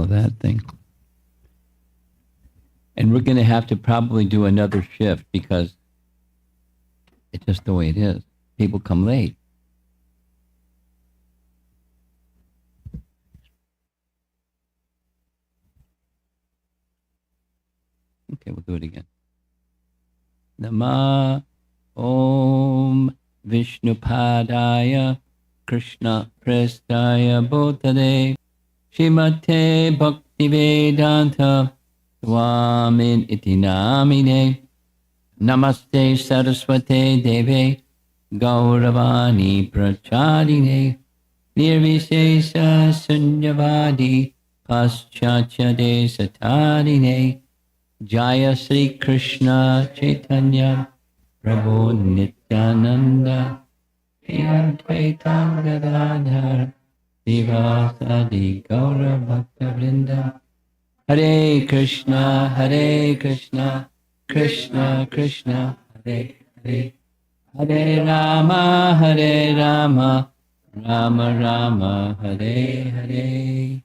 follow that thing. And we're going to have to probably do another shift because it's just the way it is. People come late. Okay, we'll do it again. Nama Om Vishnupadaya Krishna Prestaya Bhutale Shrimate Bhaktivedanta Swamin Iti Namine Namaste Saraswate Deve Gauravani Prachadine Nirvishesha Sunyavadi Paschatya Desatadine Jaya Sri Krishna Chaitanya Prabhu Nityananda Advaita Gadadhar Sivasadi Gaura Bhakta Vrinda Hare Krishna Krishna Krishna Hare Hare Hare Rama Rama Rama Hare Hare.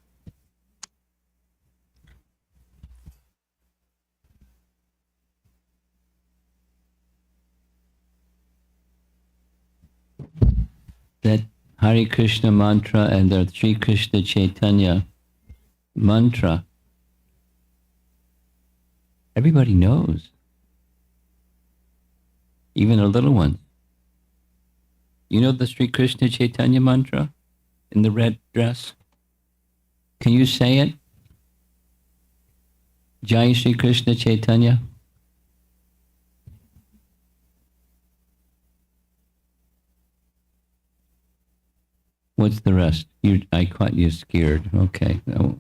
That Hare Krishna mantra and the Sri Krishna Chaitanya mantra, everybody knows, even the little ones. You know the Sri Krishna Chaitanya mantra in the red dress? Can you say it? Jai Sri Krishna Chaitanya. What's the rest? I caught you scared. Okay. Oh,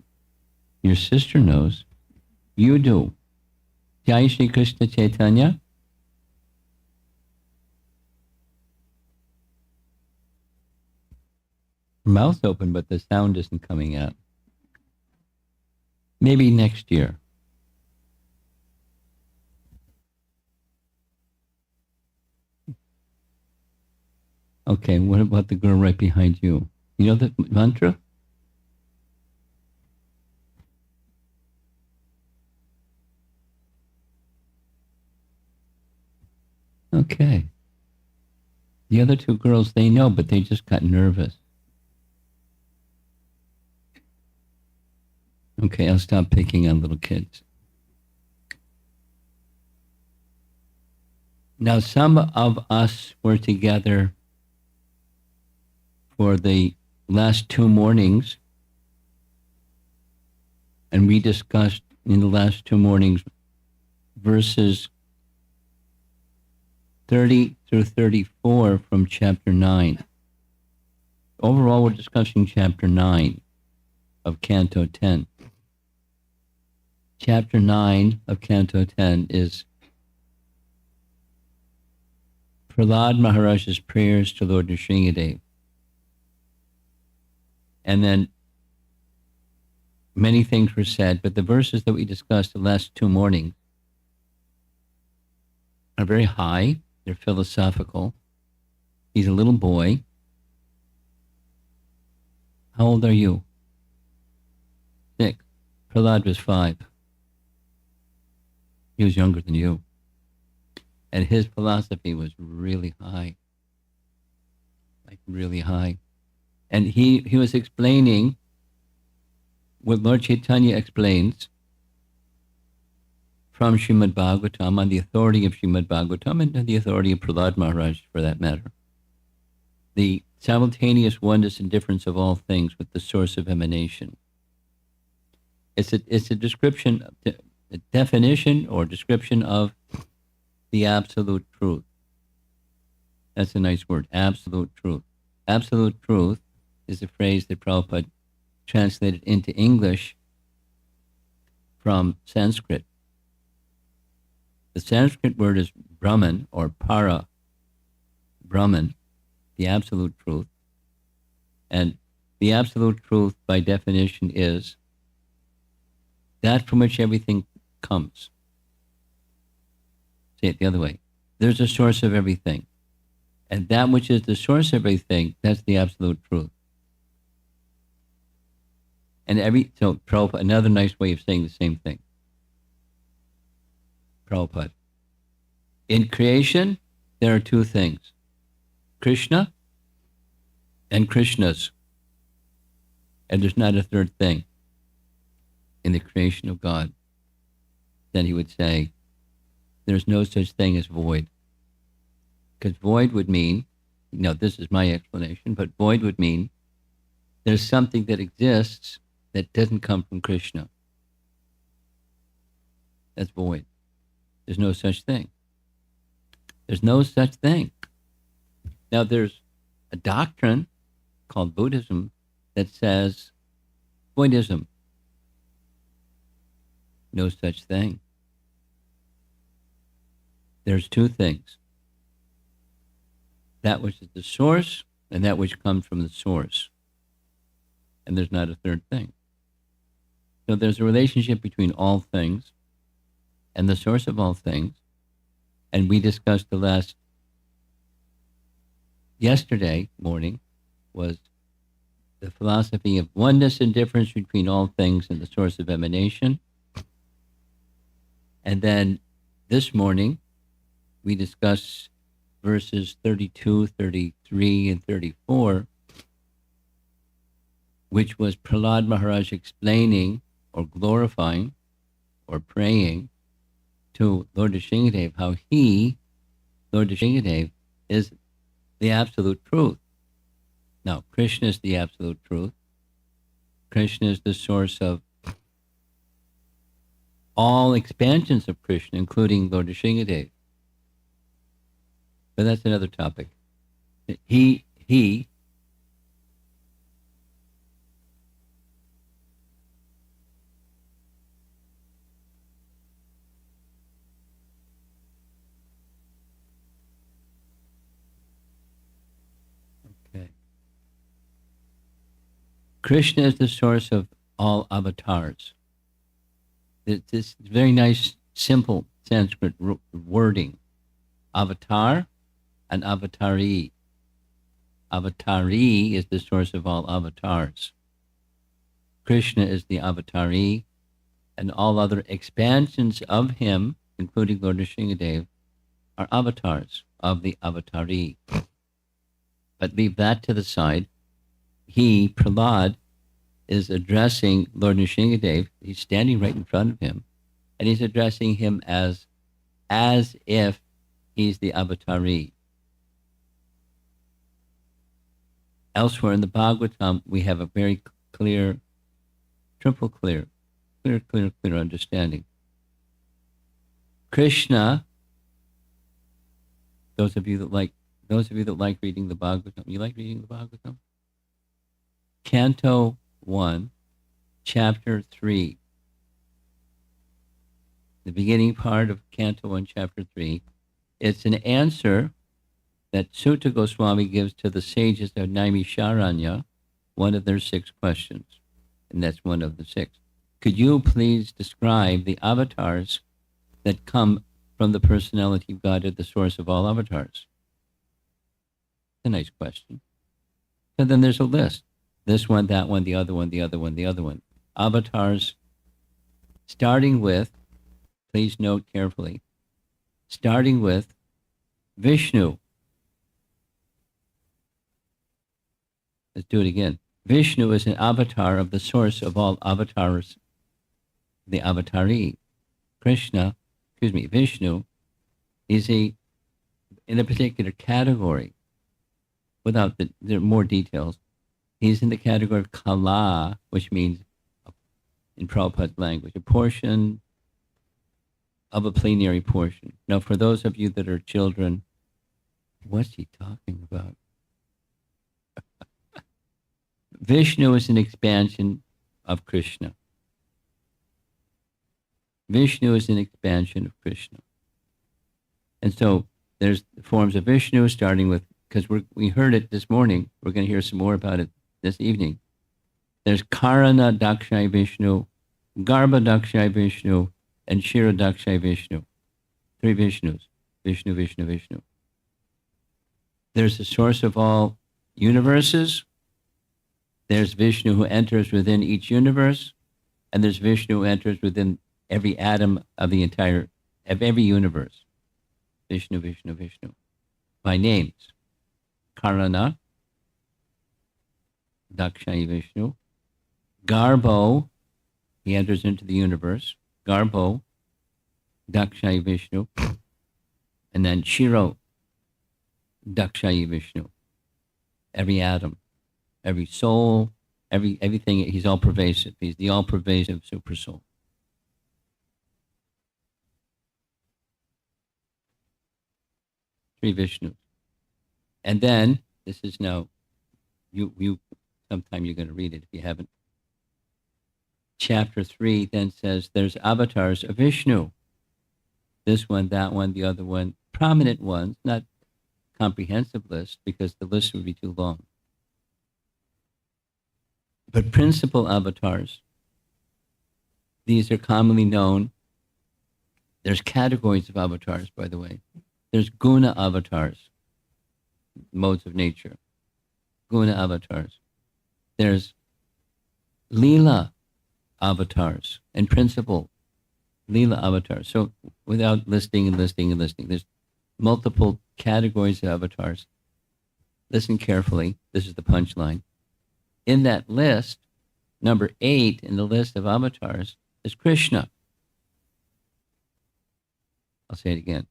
your sister knows. You do. Jai Shri Krishna Chaitanya. Her mouth's open, but the sound isn't coming out. Maybe next year. Okay, what about the girl right behind you? You know the mantra? Okay. The other two girls, they know, but they just got nervous. Okay, I'll stop picking on little kids. Now, some of us were together for the last two mornings, and we discussed in the last two mornings verses 30 through 34 from chapter 9. Overall, we're discussing chapter 9 of Canto 10. Chapter 9 of Canto 10 is Prahlada Maharaj's prayers to Lord Nrsimha Deva. And then many things were said, but the verses that we discussed the last two mornings are very high. They're philosophical. He's a little boy. How old are you? 6. Prahlad was 5. He was younger than you. And his philosophy was really high. Like really high. And he was explaining what Lord Chaitanya explains from Srimad Bhagavatam on the authority of Srimad Bhagavatam and the authority of Prahlada Maharaj, for that matter. The simultaneous oneness and difference of all things with the source of emanation. It's a description, a definition or description of the absolute truth. That's a nice word, absolute truth. Absolute truth is a phrase that Prabhupada translated into English from Sanskrit. The Sanskrit word is Brahman or Para Brahman, the absolute truth. And the absolute truth by definition is that from which everything comes. Say it the other way. There's a source of everything. And that which is the source of everything, that's the absolute truth. So Prabhupada, another nice way of saying the same thing. Prabhupada. In creation, there are two things, Krishna and Krishnas. And there's not a third thing in the creation of God. Then he would say, there's no such thing as void. Because void would mean, this is my explanation, but void would mean there's something that exists that doesn't come from Krishna. That's void. There's no such thing. There's no such thing. Now, there's a doctrine called Buddhism that says voidism. No such thing. There's two things. That which is the source and that which comes from the source. And there's not a third thing. So there's a relationship between all things and the source of all things. And we discussed yesterday morning was the philosophy of oneness and difference between all things and the source of emanation. And then this morning, we discussed verses 32, 33, and 34, which was Prahlada Maharaj explaining or glorifying or praying to Lord Nrsimha how Lord Nrsimha is the absolute truth. Now, Krishna is the absolute truth. Krishna is the source of all expansions of Krishna, including Lord Nrsimha. But that's another topic. He Krishna is the source of all avatars. This very nice, simple Sanskrit wording. Avatar and avatari. Avatari is the source of all avatars. Krishna is the avatari, and all other expansions of him, including Lord Nrsimha, are avatars of the avatari. But leave that to the side. Prahlad, is addressing Lord Nrsimha. He's standing right in front of him, and he's addressing him as if he's the avatari. Elsewhere in the Bhagavatam, we have a very clear understanding. Krishna, those of you that like reading the Bhagavatam, you like reading the Bhagavatam? Canto 1, Chapter 3. The beginning part of Canto 1, Chapter 3. It's an answer that Sutta Goswami gives to the sages of Naimisharanya, one of their 6 questions. And that's one of the 6. Could you please describe the avatars that come from the personality of God at the source of all avatars? It's a nice question. So then there's a list. This one, that one, the other one, the other one, the other one. Avatars, starting with, please note carefully, starting with Vishnu. Let's do it again. Vishnu is an avatar of the source of all avatars, the avatari. Vishnu is in a particular category. There are more details. He's in the category of Kala, which means, in Prabhupada's language, a portion of a plenary portion. Now, for those of you that are children, what's he talking about? Vishnu is an expansion of Krishna. Vishnu is an expansion of Krishna. And so there's forms of Vishnu, starting with, because we heard it this morning, we're going to hear some more about it this evening. There's Karana Dakshay Vishnu, Garbha Dakshay Vishnu, and Shira Dakshay Vishnu. 3 Vishnus. Vishnu, Vishnu, Vishnu. There's the source of all universes, There's Vishnu who enters within each universe, and there's Vishnu who enters within every atom of every universe. Vishnu, Vishnu, Vishnu. By names. Karana, Dakshai Vishnu. Garbho, he enters into the universe. Garbho, Dakshai Vishnu. And then Shiro, Dakshai Vishnu. Every atom, every soul, everything, he's all pervasive. He's the all pervasive super soul. Three Vishnus. And then, this is now, you sometime you're going to read it if you haven't. Chapter 3 then says there's avatars of Vishnu. This one, that one, the other one, prominent ones, not comprehensive list because the list would be too long. But principal avatars, these are commonly known. There's categories of avatars, by the way. There's guna avatars, modes of nature. Guna avatars. There's lila avatars and principal lila avatars. So without listing, there's multiple categories of avatars. Listen carefully. This is the punchline. In that list, number 8 in the list of avatars is Krishna. I'll say it again.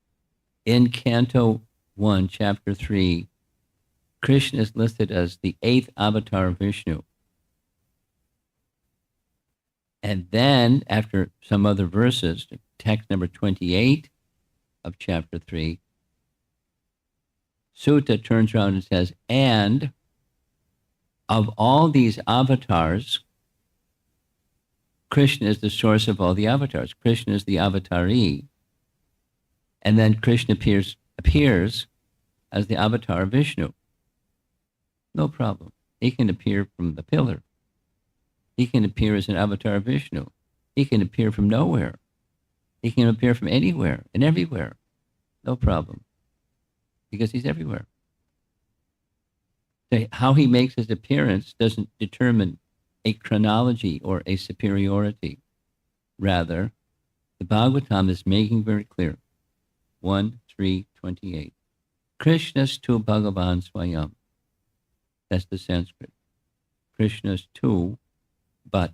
In Canto 1, Chapter 3, Krishna is listed as the 8th avatar of Vishnu. And then, after some other verses, text number 28 of Chapter 3, Sutta turns around and says, and of all these avatars, Krishna is the source of all the avatars. Krishna is the avatari. And then Krishna appears as the avatar of Vishnu. No problem. He can appear from the pillar. He can appear as an avatar of Vishnu. He can appear from nowhere. He can appear from anywhere and everywhere. No problem. Because he's everywhere. So how he makes his appearance doesn't determine a chronology or a superiority. Rather, the Bhagavatam is making very clear. 1:3:28. Krishna's tu Bhagavan Swayam. That's the Sanskrit. Krishna's tu, but.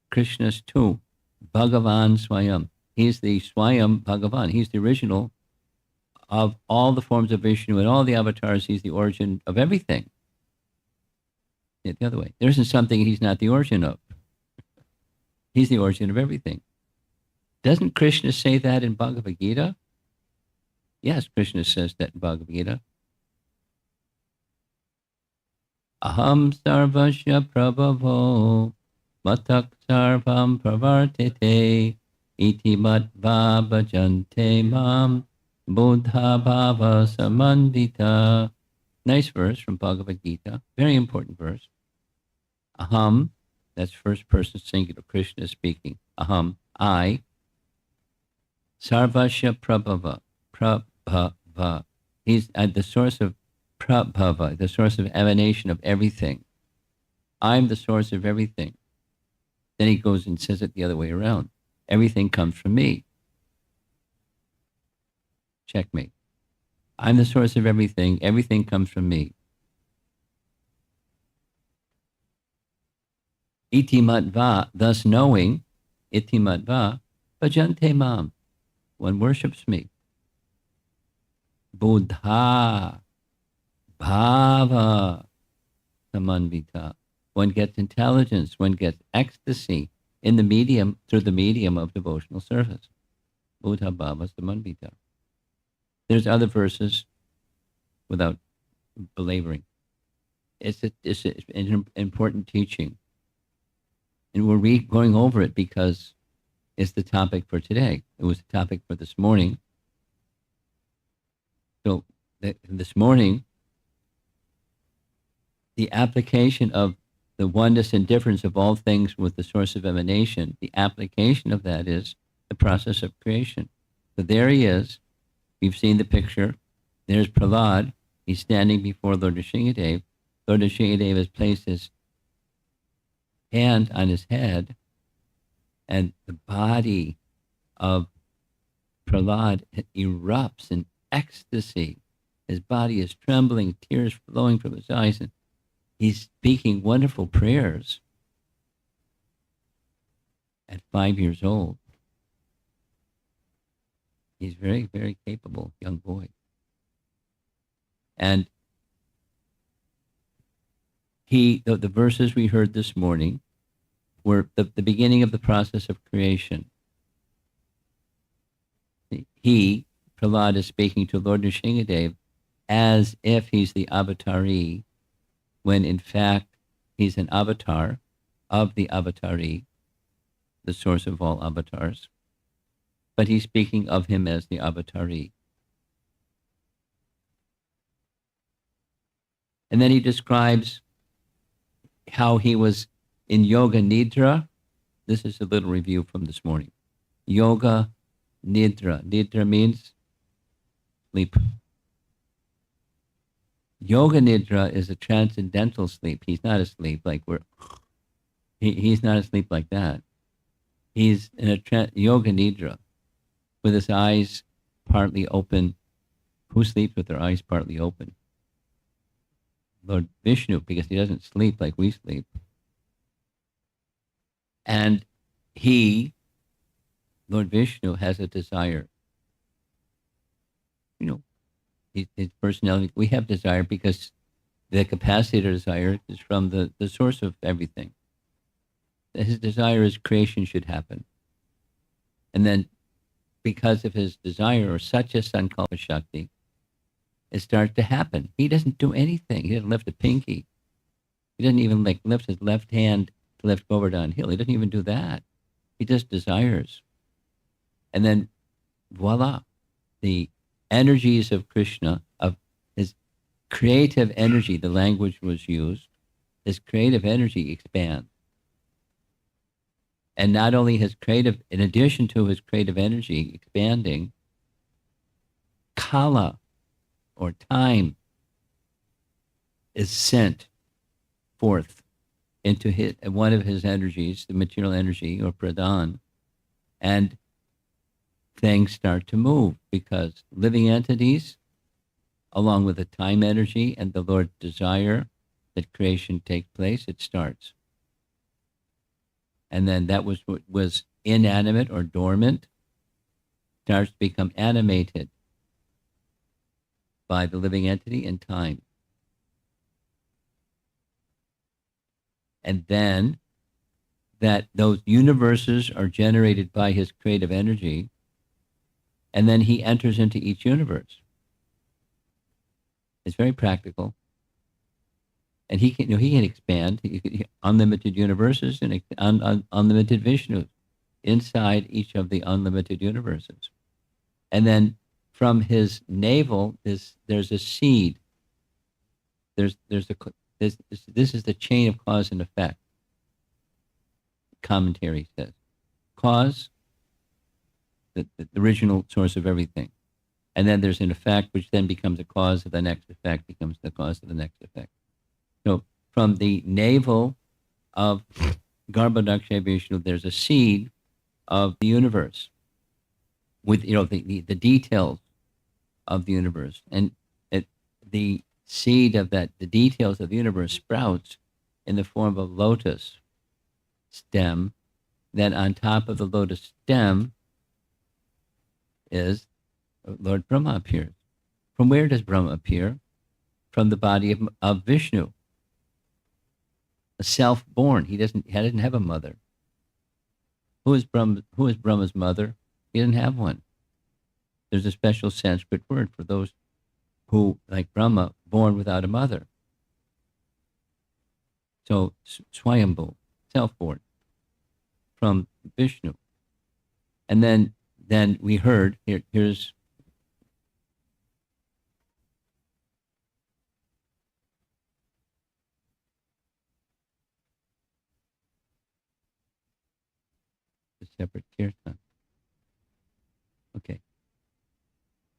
Krishna's tu Bhagavan Swayam. He's the Swayam Bhagavan. He's the original of all the forms of Vishnu and all the avatars. He's the origin of everything. The other way. There isn't something he's not the origin of. He's the origin of everything. Doesn't Krishna say that in Bhagavad Gita? Yes, Krishna says that in Bhagavad Gita. Aham sarvasya prabhavo matak sarvam pravartite iti matva bhajante mam buddha bhava samandita. Nice verse from Bhagavad Gita. Very important verse. Aham, that's first person singular. Krishna is speaking. Aham, I. Sarvasya prabhava. Prabhava. He's at the source of prabhava, the source of emanation of everything. I'm the source of everything. Then he goes and says it the other way around. Everything comes from me. Checkmate. I'm the source of everything. Everything comes from me. Iti matva, thus knowing, iti matva, bhajante mam. One worships me. Buddha, bhava, samanvita. One gets intelligence, one gets ecstasy in the medium, through the medium of devotional service. Buddha, bhava, samanvita. There's other verses without belaboring. It's an important teaching. And we're going over it because it's the topic for today. It was the topic for this morning. So this morning, the application of the oneness and difference of all things with the source of emanation, the application of that is the process of creation. So there he is. We've seen the picture. There's Prahlad. He's standing before Lord Nrsimha Deva. Lord Nrsimha Deva has placed his hand on his head, and the body of Prahlad erupts in ecstasy. His body is trembling, tears flowing from his eyes, and he's speaking wonderful prayers at 5 years old. He's very, very capable young boy. And the verses we heard this morning were the beginning of the process of creation. Prahlad, is speaking to Lord Nrsimha Deva as if he's the avatari, when in fact he's an avatar of the avatari, the source of all avatars. But he's speaking of him as the avatari. And then he describes how he was in yoga nidra. This is a little review from this morning. Yoga nidra. Nidra means sleep. Yoga nidra is a transcendental sleep. He's not asleep like he's not asleep like that. He's in a yoga nidra with his eyes partly open. Who sleeps with their eyes partly open? Lord Vishnu, because he doesn't sleep like we sleep. And Lord Vishnu, has a desire. His personality, we have desire because the capacity to desire is from the source of everything. His desire is creation should happen. And then because of his desire, or such a sankalpa shakti, it starts to happen. He doesn't do anything. He doesn't lift a pinky. He doesn't even lift his left hand to lift Govardhan Hill. He doesn't even do that. He just desires. And then voila, the energies of Krishna, of his creative energy, the language was used, his creative energy expands. And not only in addition to his creative energy expanding, kala, or time, is sent forth into one of his energies, the material energy, or pradhan, and things start to move because living entities, along with the time energy and the Lord's desire that creation take place, it starts. And then that was what was inanimate or dormant, starts to become animated by the living entity and time. And then that those universes are generated by his creative energy, and then he enters into each universe. It's very practical. And he can expand unlimited universes and unlimited Vishnus inside each of the unlimited universes. And then from his navel, there's a seed. This is the chain of cause and effect. Commentary says, cause, the original source of everything, and then there's an effect, which then becomes a cause of the next effect, becomes the cause of the next effect. So from the navel of Garbhodakshay Vishnu, there's a seed of the universe with the details of the universe, and the seed of that, the details of the universe sprouts in the form of a lotus stem. Then on top of the lotus stem is Lord Brahma appears. From where does Brahma appear? From the body of Vishnu, a self-born. He doesn't have a mother. Who is Brahma's mother? He doesn't have one. There's a special Sanskrit word for those who, like Brahma, born without a mother. So Swayambhu, self-born from Vishnu. And then we heard, here's the separate kirtan. Okay.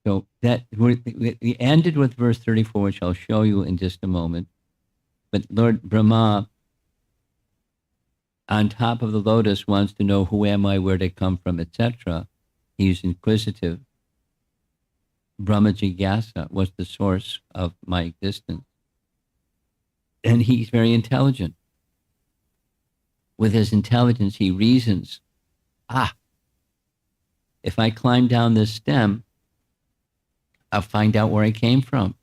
So that we ended with verse 34, which I'll show you in just a moment. But Lord Brahma, on top of the lotus, wants to know who am I, where did I come from, etc. He's inquisitive. Brahma Jigyasa was the source of my existence. And he's very intelligent. With his intelligence, he reasons, if I climb down this stem, I'll find out where I came from.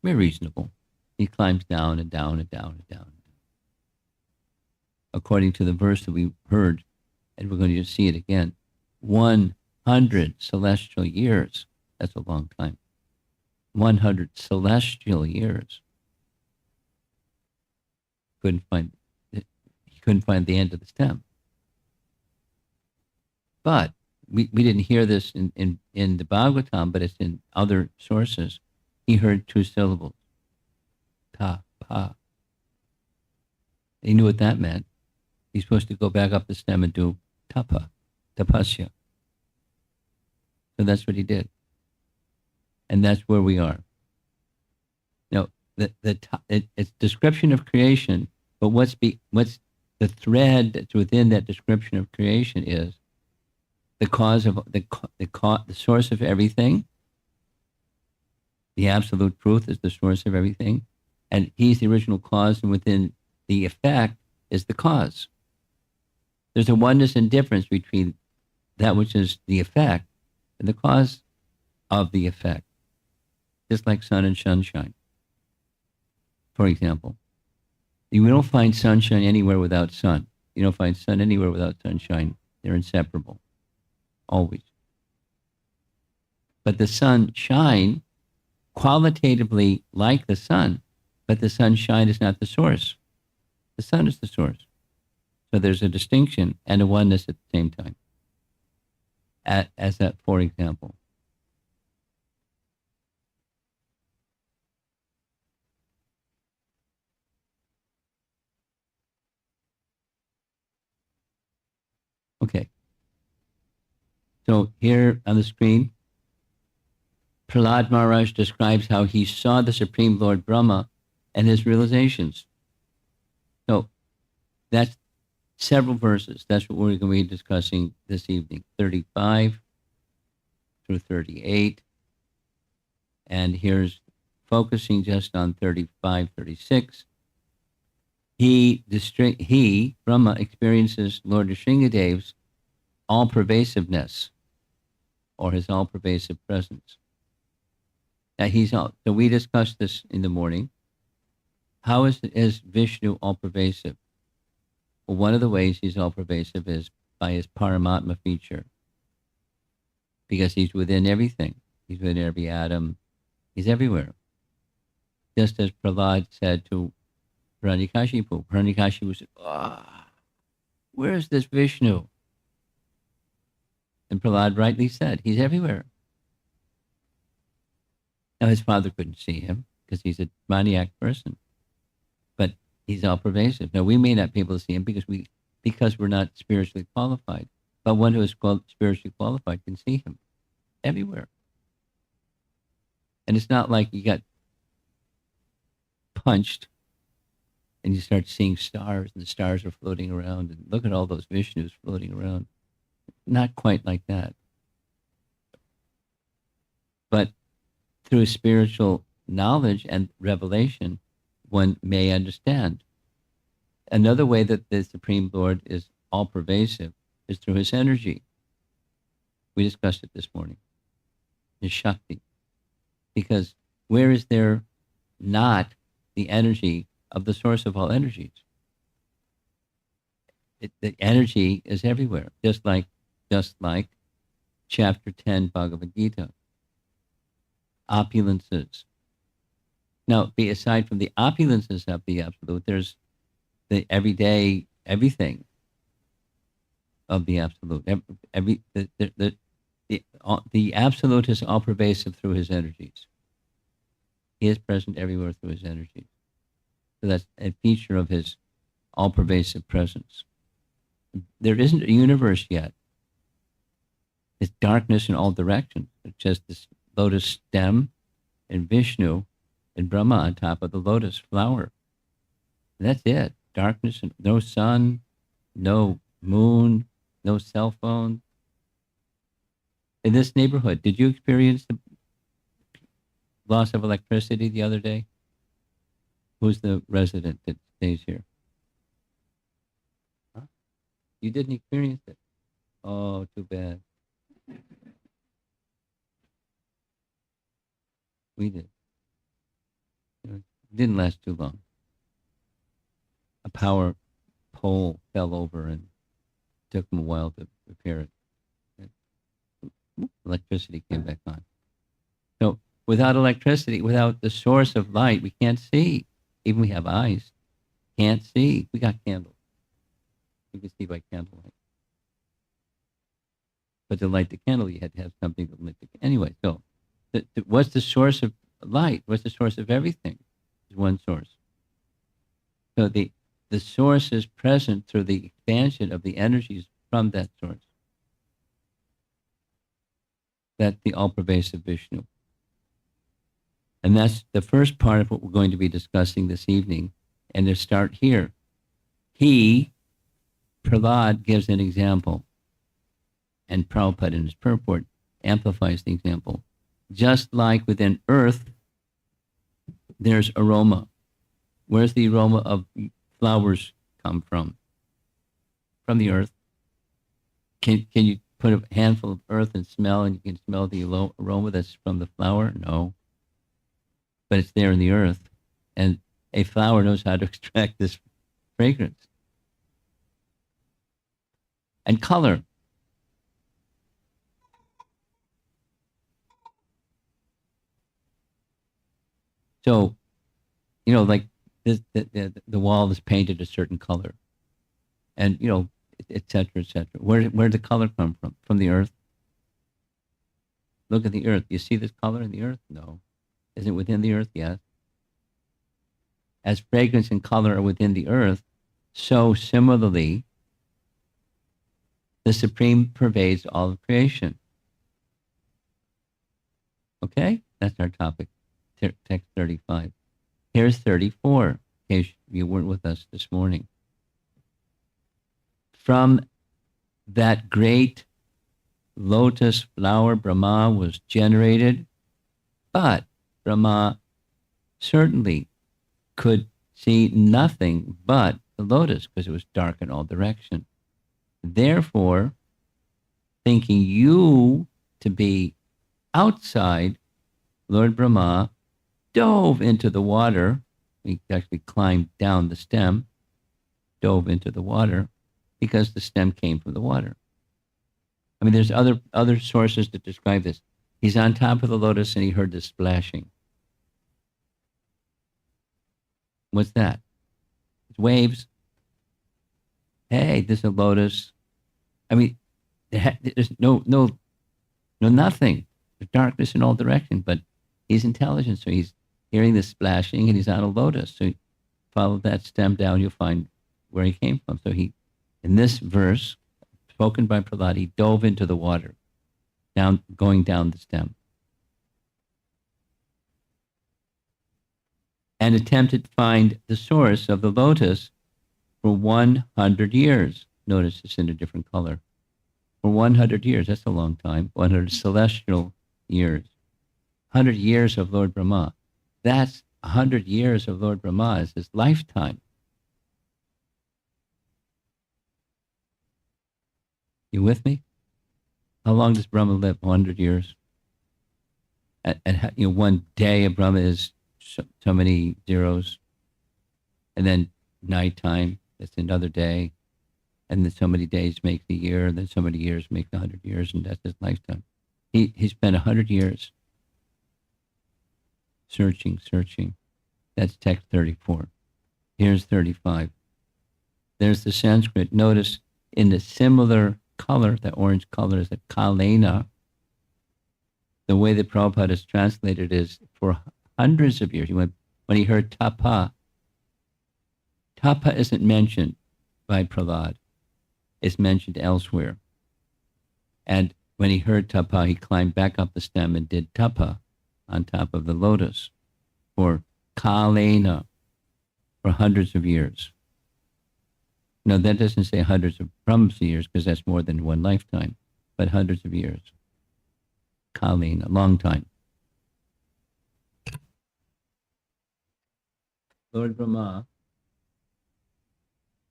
Very reasonable. He climbs down and down and down and down. According to the verse that we heard, and we're going to see it again, 100 celestial years. That's a long time. 100 celestial years. He couldn't find the end of the stem. But we didn't hear this in the Bhagavatam, but it's in other sources. He heard 2 syllables. Ta, pa. He knew what that meant. He's supposed to go back up the stem and do tapa, tapasya. So that's what he did. And that's where we are. Now, it's description of creation, but what's the thread that's within that description of creation is the cause of the source of everything. The absolute truth is the source of everything, and he's the original cause, and within the effect is the cause. There's a oneness and difference between that which is the effect and the cause of the effect, just like sun and sunshine. For example, you don't find sunshine anywhere without sun. You don't find sun anywhere without sunshine. They're inseparable, always. But the sun shine qualitatively like the sun, but the sunshine is not the source. The sun is the source. So there's a distinction and a oneness at the same time. As that, for example. Okay. So here on the screen, Prahlada Maharaj describes how he saw the Supreme Lord Brahma and his realizations. So that's several verses. That's what we're going to be discussing this evening, 35 through 38. And here's focusing just on 35, 36. He, Brahma, experiences Lord Nrsimha Deva's all-pervasiveness, or his all-pervasive presence. Now so we discussed this in the morning. How is Vishnu all-pervasive? Well, one of the ways he's all-pervasive is by his Paramatma feature, because he's within everything. He's within every atom. He's everywhere. Just as Prahlad said to Hiranyakashipu. Hiranyakashipu said, where is this Vishnu? And Prahlad rightly said, he's everywhere. Now, his father couldn't see him because he's a maniac person, but he's all pervasive. Now, we may not be able to see him because we're not spiritually qualified, but one who is spiritually qualified can see him everywhere. And it's not like you got punched and you start seeing stars and the stars are floating around and look at all those Vishnus floating around. Not quite like that. But through spiritual knowledge and revelation, one may understand. Another way that the Supreme Lord is all-pervasive is through his energy. We discussed it this morning. His Shakti. Because where is there not the energy of the source of all energies? The energy is everywhere, just like chapter 10 Bhagavad Gita. Opulences. Now, aside from the opulences of the Absolute, there's the everyday everything of the Absolute. The Absolute is all pervasive through his energies. He is present everywhere through his energies. So that's a feature of his all pervasive presence. There isn't a universe yet. It's darkness in all directions. It's just this lotus stem and Vishnu and Brahma on top of the lotus flower. And that's it. Darkness, no sun, no moon, no cell phone. In this neighborhood, did you experience the loss of electricity the other day? Who's the resident that stays here? Huh? You didn't experience it? Oh, too bad. We did. It didn't last too long. A power pole fell over and took them a while to repair it. Electricity came back on. So without electricity, without the source of light, we can't see. Even we have eyes, can't see. We got candles. We can see by candlelight. But to light the candle, you had to have something to light the candle. Anyway, so what's the source of light? What's the source of everything? Is one source. So the source is present through the expansion of the energies from that source. That's the all-pervasive Vishnu. And that's the first part of what we're going to be discussing this evening. And to start here, Prahlad gives an example, and Prabhupada in his purport amplifies the example. Just like within earth, there's aroma. Where's the aroma of flowers come from? From the earth. Can you put a handful of earth and smell, and you can smell the aroma that's from the flower? No. But it's there in the earth. And a flower knows how to extract this fragrance. And color. So, like this, the wall is painted a certain color. And, et cetera, et cetera. Where'd the color come from? From the earth? Look at the earth. You see this color in the earth? No. Is it within the earth? Yes. As fragrance and color are within the earth, so similarly, the Supreme pervades all of creation. Okay? That's our topic. Text 35. Here's 34, in case you weren't with us this morning. From that great lotus flower, Brahma was generated, but Brahma certainly could see nothing but the lotus because it was dark in all directions. Therefore, thinking you to be outside, Lord Brahma dove into the water. He actually climbed down the stem, dove into the water, because the stem came from the water. I mean, there's other sources that describe this. He's on top of the lotus and he heard this splashing. What's that? It's waves. Hey, there's a lotus. I mean, there's no nothing. There's darkness in all directions, but he's intelligent, so he's hearing this splashing and he's on a lotus. So follow that stem down, you'll find where he came from. So he, in this verse, spoken by Prahlad, he dove into the water, going down the stem, and attempted to find the source of the lotus for 100 years. Notice it's in a different color. For 100 years, that's a long time, 100 celestial years. 100 years of Lord Brahma. That's 100 years of Lord Brahma is his lifetime. You with me? How long does Brahma live? 100 years. And one day of Brahma is so many zeros. And then nighttime, that's another day. And then so many days make the year, and then so many years make 100 years, and that's his lifetime. He spent 100 years searching. That's text 34. Here's 35. There's the Sanskrit. Notice in the similar color, the orange color is a kalena. The way that Prabhupada has translated is for hundreds of years. When he heard tapa isn't mentioned by Prahlad. It's mentioned elsewhere. And when he heard tapa, he climbed back up the stem and did tapa on top of the lotus for kalena, for hundreds of years. No, that doesn't say hundreds of years, because that's more than one lifetime, but hundreds of years. Kalena, long time. Lord Brahma,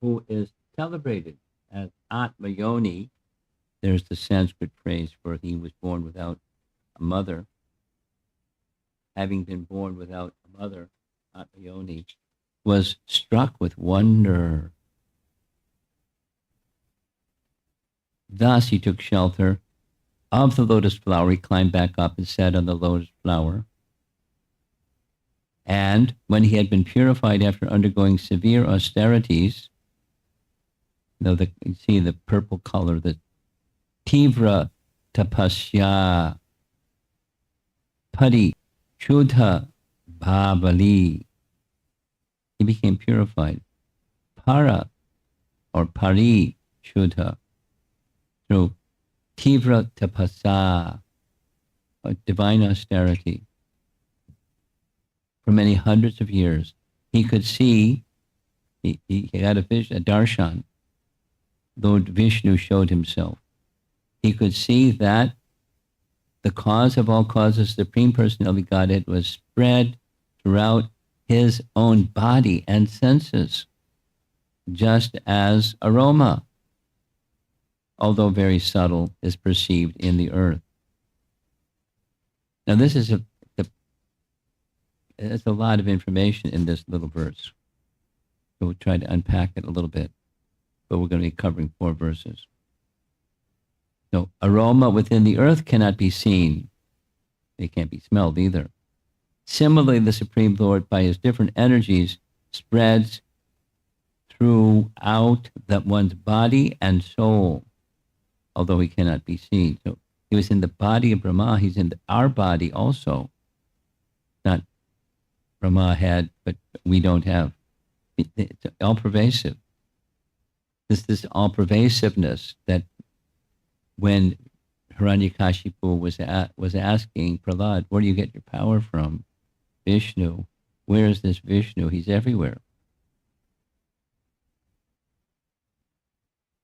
who is celebrated as Atma Yoni, there's the Sanskrit phrase for he was born without a mother. Having been born without a mother, Atma Yoni, was struck with wonder. Thus he took shelter of the lotus flower. He climbed back up and sat on the lotus flower. And when he had been purified after undergoing severe austerities, you see the purple color, the Tivra Tapasya Pari Shuddha Bhavali, he became purified. Para or Pari Shuddha, through Tivra Tapasa, divine austerity. For many hundreds of years, he could see, he had a vision, a darshan. Lord Vishnu showed himself. He could see that the cause of all causes, the Supreme Personality of Godhead, was spread throughout his own body and senses, just as aroma, although very subtle, is perceived in the earth. Now this is there's a lot of information in this little verse. So we'll try to unpack it a little bit, but we're going to be covering 4 verses. So aroma within the earth cannot be seen. It can't be smelled either. Similarly, the Supreme Lord, by his different energies, spreads throughout one's body and soul, although he cannot be seen. So he was in the body of Brahma. He's in our body also. Not Brahma had, but we don't have. It's all pervasive. This all pervasiveness that when Hiranyakashipu was asking Prahlad, where do you get your power from? Vishnu. Where is this Vishnu? He's everywhere.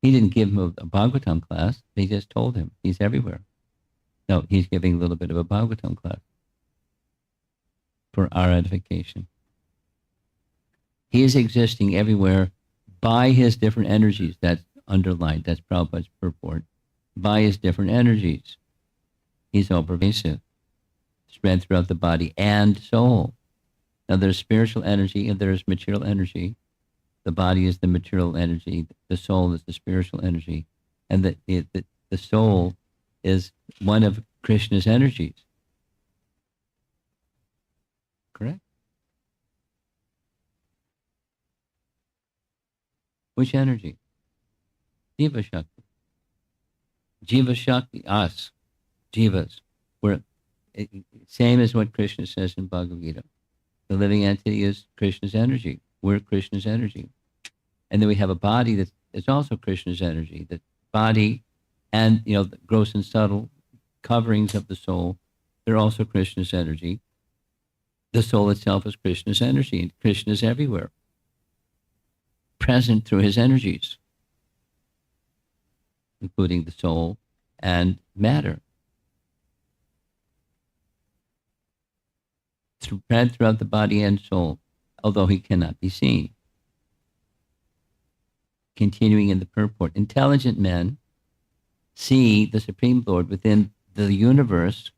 He didn't give him a Bhagavatam class. He just told him he's everywhere. No, he's giving a little bit of a Bhagavatam class for our edification. He is existing everywhere by his different energies. That's underlined. That's Prabhupada's purport. By his different energies. He's all pervasive, spread throughout the body and soul. Now there's spiritual energy and there's material energy. The body is the material energy. The soul is the spiritual energy. And the soul is one of Krishna's energies. Correct? Which energy? Jiva Shakti. Jiva Shakti, us, jivas. We're same as what Krishna says in Bhagavad Gita. The living entity is Krishna's energy. We're Krishna's energy. And then we have a body that's also Krishna's energy. The body and, the gross and subtle coverings of the soul, they're also Krishna's energy. The soul itself is Krishna's energy, and Krishna is everywhere, present through his energies, including the soul and matter. Spread throughout the body and soul, although he cannot be seen. Continuing in the purport, intelligent men see the Supreme Lord within the universe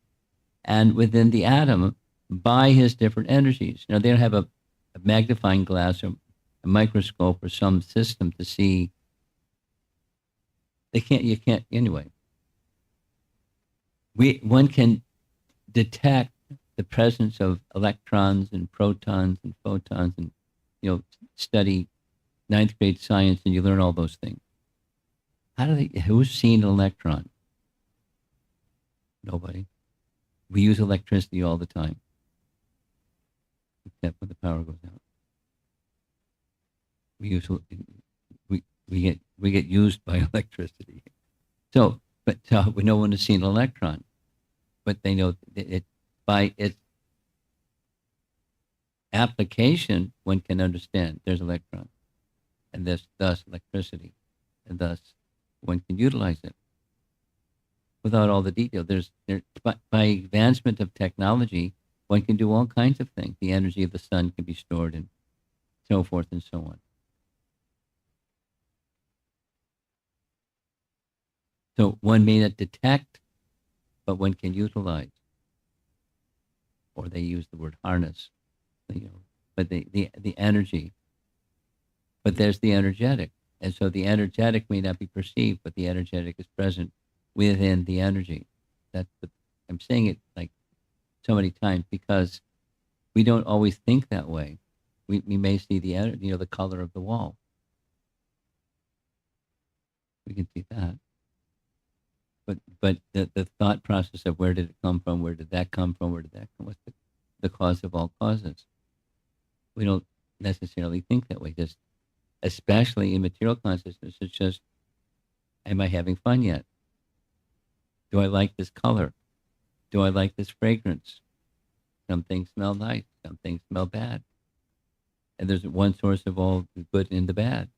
and within the atom by his different energies. Now, they don't have a magnifying glass or a microscope or some system to see. You can't, anyway. One can detect the presence of electrons and protons and photons and, study 9th grade science and you learn all those things. Who's seen an electron? Nobody. We use electricity all the time, except when the power goes out. We get used by electricity. So, but no one has seen an electron, but they know it by its application, one can understand there's electrons, and there's thus electricity, and thus one can utilize it without all the detail. By advancement of technology, one can do all kinds of things. The energy of the sun can be stored and so forth and so on. So one may not detect, but one can utilize. Or they use the word harness, but the energy. But there's the energetic. And so the energetic may not be perceived, but the energetic is present within the energy. I'm saying it like so many times because we don't always think that way. We may see the color of the wall. We can see that. But the thought process of where did it come from, where did that come from, where did that come, what's the cause of all causes? We don't necessarily think that way, just especially in material consciousness. It's just, am I having fun yet? Do I like this color? Do I like this fragrance? Some things smell nice, some things smell bad. And there's one source of all the good and the bad.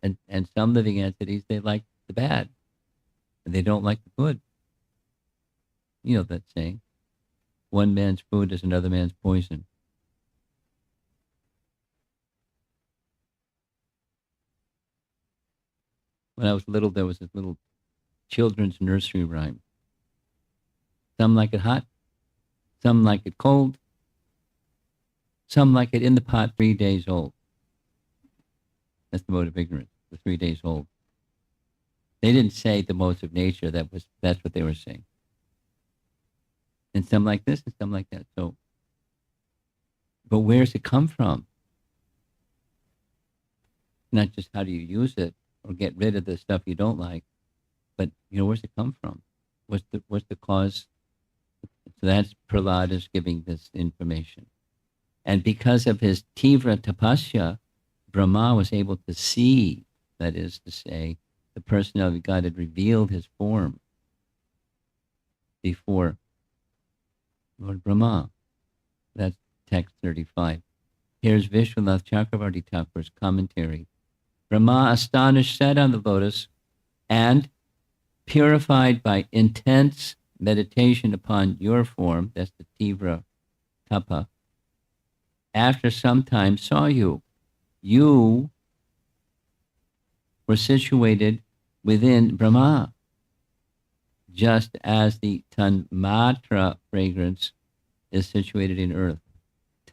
And some living entities, they like the bad. And they don't like the good. You know that saying. One man's food is another man's poison. When I was little, there was this little children's nursery rhyme. Some like it hot, some like it cold, some like it in the pot 3 days old. That's the mode of ignorance, the 3 days old. They didn't say the modes of nature. That's what they were saying. And some like this and some like that. So, but where's it come from? Not just how do you use it or get rid of the stuff you don't like, but where's it come from? What's the cause? So that's Prahlada's giving this information. And because of his tivra tapasya, Brahma was able to see, that is to say, the personality of God had revealed his form before Lord Brahma. That's text 35. Here's Vishwanath Chakravarti Thakur's commentary. Brahma, astonished, sat on the lotus and, purified by intense meditation upon your form, that's the Tivra Tapa, after some time saw you. You were situated within Brahma, just as the Tanmatra fragrance is situated in earth.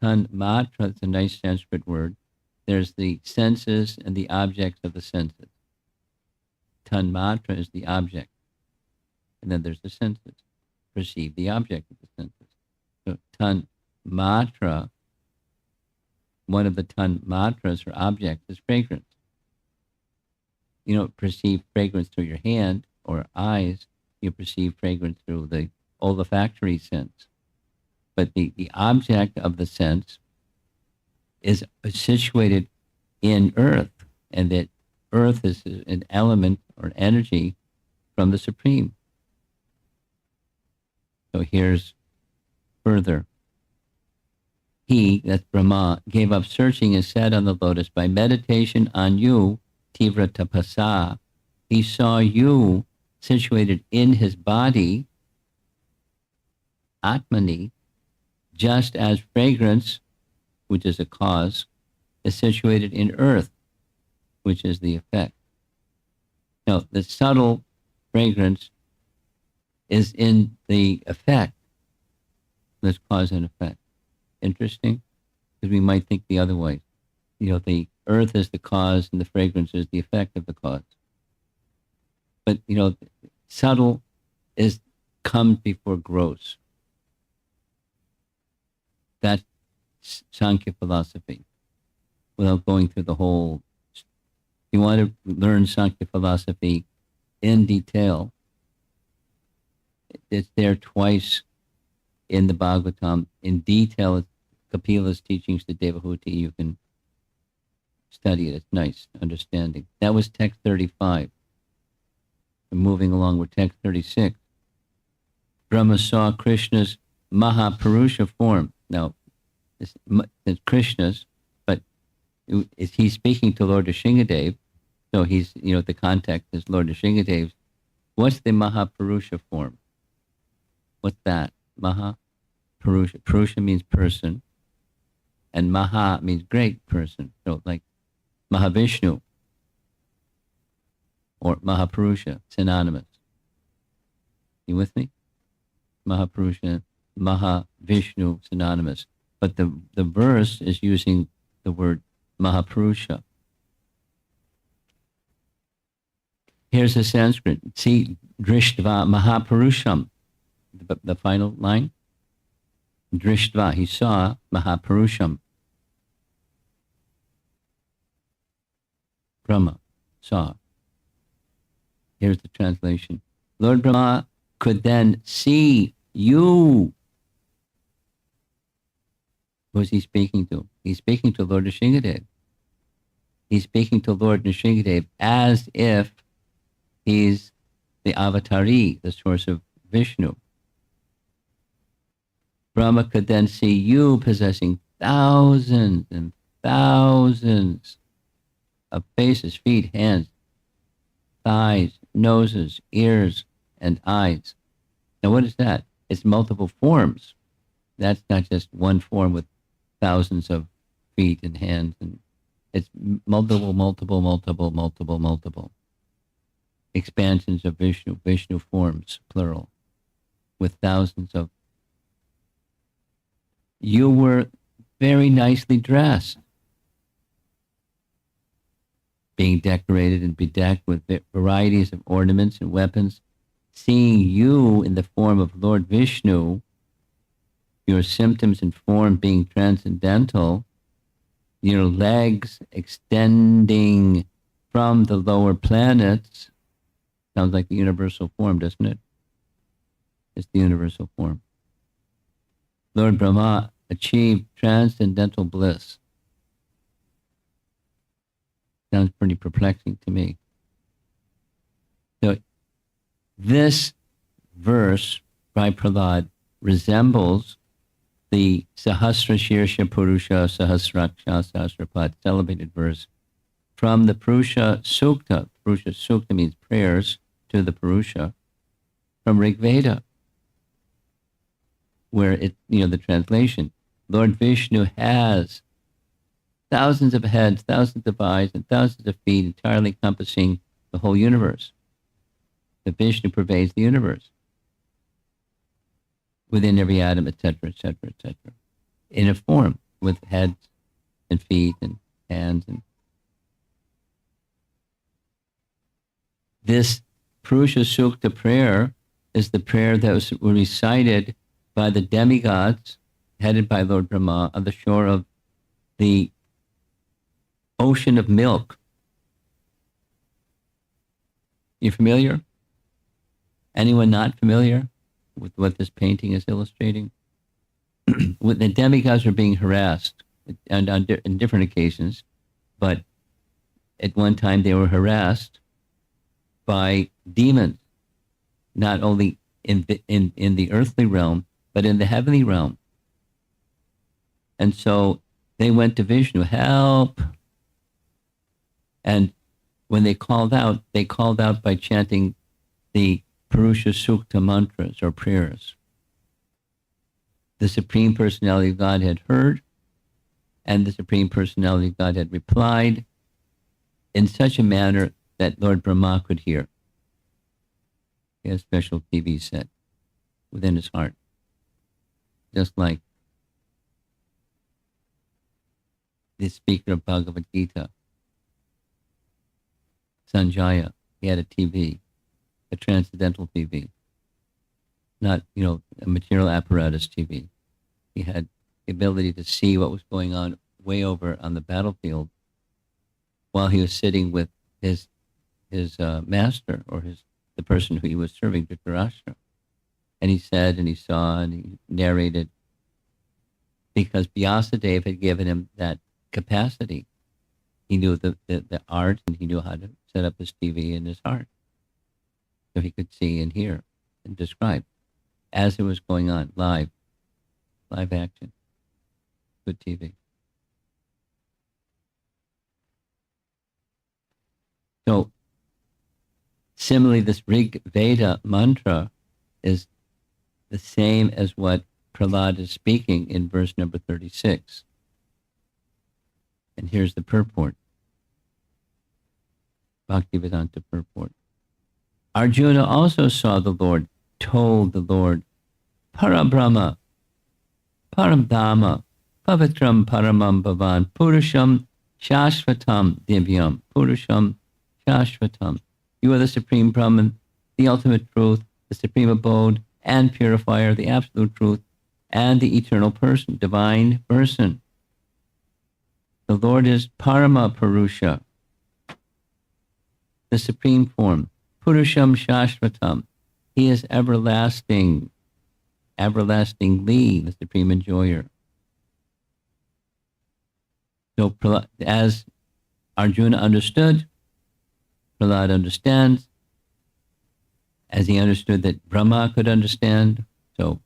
Tanmatra is a nice Sanskrit word. There's the senses and the objects of the senses. Tanmatra is the object. And then there's the senses. Perceive the object of the senses. So Tanmatra, one of the Tanmatras or objects is fragrance. You don't perceive fragrance through your hand or eyes. You perceive fragrance through the olfactory sense. But the object of the sense is situated in earth, and that earth is an element or energy from the Supreme. So here's further. He, that's Brahma, gave up searching and sat on the lotus. By meditation on you, Tivra Tapasa, he saw you situated in his body, Atmani, just as fragrance, which is a cause, is situated in earth, which is the effect. Now, the subtle fragrance is in the effect. There's cause and effect. Interesting? Because we might think the other way. The earth is the cause and the fragrance is the effect of the cause. But, subtle comes before gross. That's Sankhya philosophy. Without going through the whole, if you want to learn Sankhya philosophy in detail, it's there twice in the Bhagavatam. In detail, Kapila's teachings to Devahuti. You can study it. It's nice understanding. That was text 35. And moving along with text 36. Brahma saw Krishna's Mahapurusha form. Now, It's Krishna's, but is he speaking to Lord Nrsimhadev? So he's, the context is Lord Nrsimhadev. What's the Mahapurusha form? What's that? Mahapurusha. Purusha means person, and Maha means great person. So like Mahavishnu or Mahapurusha, synonymous. You with me? Mahapurusha, Mahavishnu, synonymous. But the verse is using the word Mahapurusha. Here's the Sanskrit. See, Drishtva Mahapurusham. The final line. Drishtva, he saw Mahapurusham. Brahma saw. Here's the translation. Lord Brahma could then see you. Who is he speaking to? He's speaking to Lord Nrsimhadev. He's speaking to Lord Nrsimhadev as if he's the avatari, the source of Vishnu. Brahma could then see you possessing thousands and thousands of faces, feet, hands, thighs, noses, ears, and eyes. Now what is that? It's multiple forms. That's not just one form with thousands of feet and hands. And it's multiple expansions of Vishnu forms, plural, with thousands of. You were very nicely dressed, being decorated and bedecked with varieties of ornaments and weapons. Seeing you in the form of Lord Vishnu, your symptoms and form being transcendental, your legs extending from the lower planets. Sounds like the universal form, doesn't it? It's the universal form. Lord Brahma achieved transcendental bliss. Sounds pretty perplexing to me. So this verse by Prahlad resembles the Sahasra Shirsha Purusha Sahasraksha Sahasrapad celebrated verse from the Purusha Sukta. Purusha Sukta means prayers to the Purusha from Rig Veda, where the translation, Lord Vishnu has thousands of heads, thousands of eyes, and thousands of feet entirely encompassing the whole universe. The Vishnu pervades the universe within every atom, etc., etc., etc., in a form with heads and feet and hands. And this Purusha Sukta prayer is the prayer that was recited by the demigods headed by Lord Brahma on the shore of the ocean of milk. You familiar? Anyone not familiar with what this painting is illustrating? When the demigods are being harassed, and in different occasions, but at one time they were harassed by demons, not only in the earthly realm, but in the heavenly realm. And so they went to Vishnu, help. And when they called out by chanting the Purusha Sukta mantras or prayers. The Supreme Personality of God had heard, and the Supreme Personality of God had replied in such a manner that Lord Brahma could hear. He had a special TV set within his heart. Just like the speaker of Bhagavad Gita, Sanjaya, he had a TV, a transcendental TV, not, a material apparatus TV. He had the ability to see what was going on way over on the battlefield while he was sitting with his master or the person who he was serving, Dhritarashtra. And he said and he saw and he narrated because Vyasadeva had given him that capacity. He knew the art and he knew how to set up his TV in his heart. So he could see and hear and describe as it was going on, live action. Good TV. So, similarly, this Rig Veda mantra is the same as what Prahlada is speaking in verse number 36. And here's the purport. Bhaktivedanta purport. Arjuna also saw the Lord, told the Lord, Parabrahma, Paramdhamma, Pavitram Paramam Bhavan, Purusham Shashvatam Divyam, Purusham Shashvatam. You are the Supreme Brahman, the ultimate truth, the supreme abode and purifier, the absolute truth, and the eternal person, divine person. The Lord is Parama Purusha, the supreme form. Purusham Shashvatam. He is everlasting, everlastingly the supreme enjoyer. So as Arjuna understood, Prahlada understands, as he understood that Brahma could understand. So,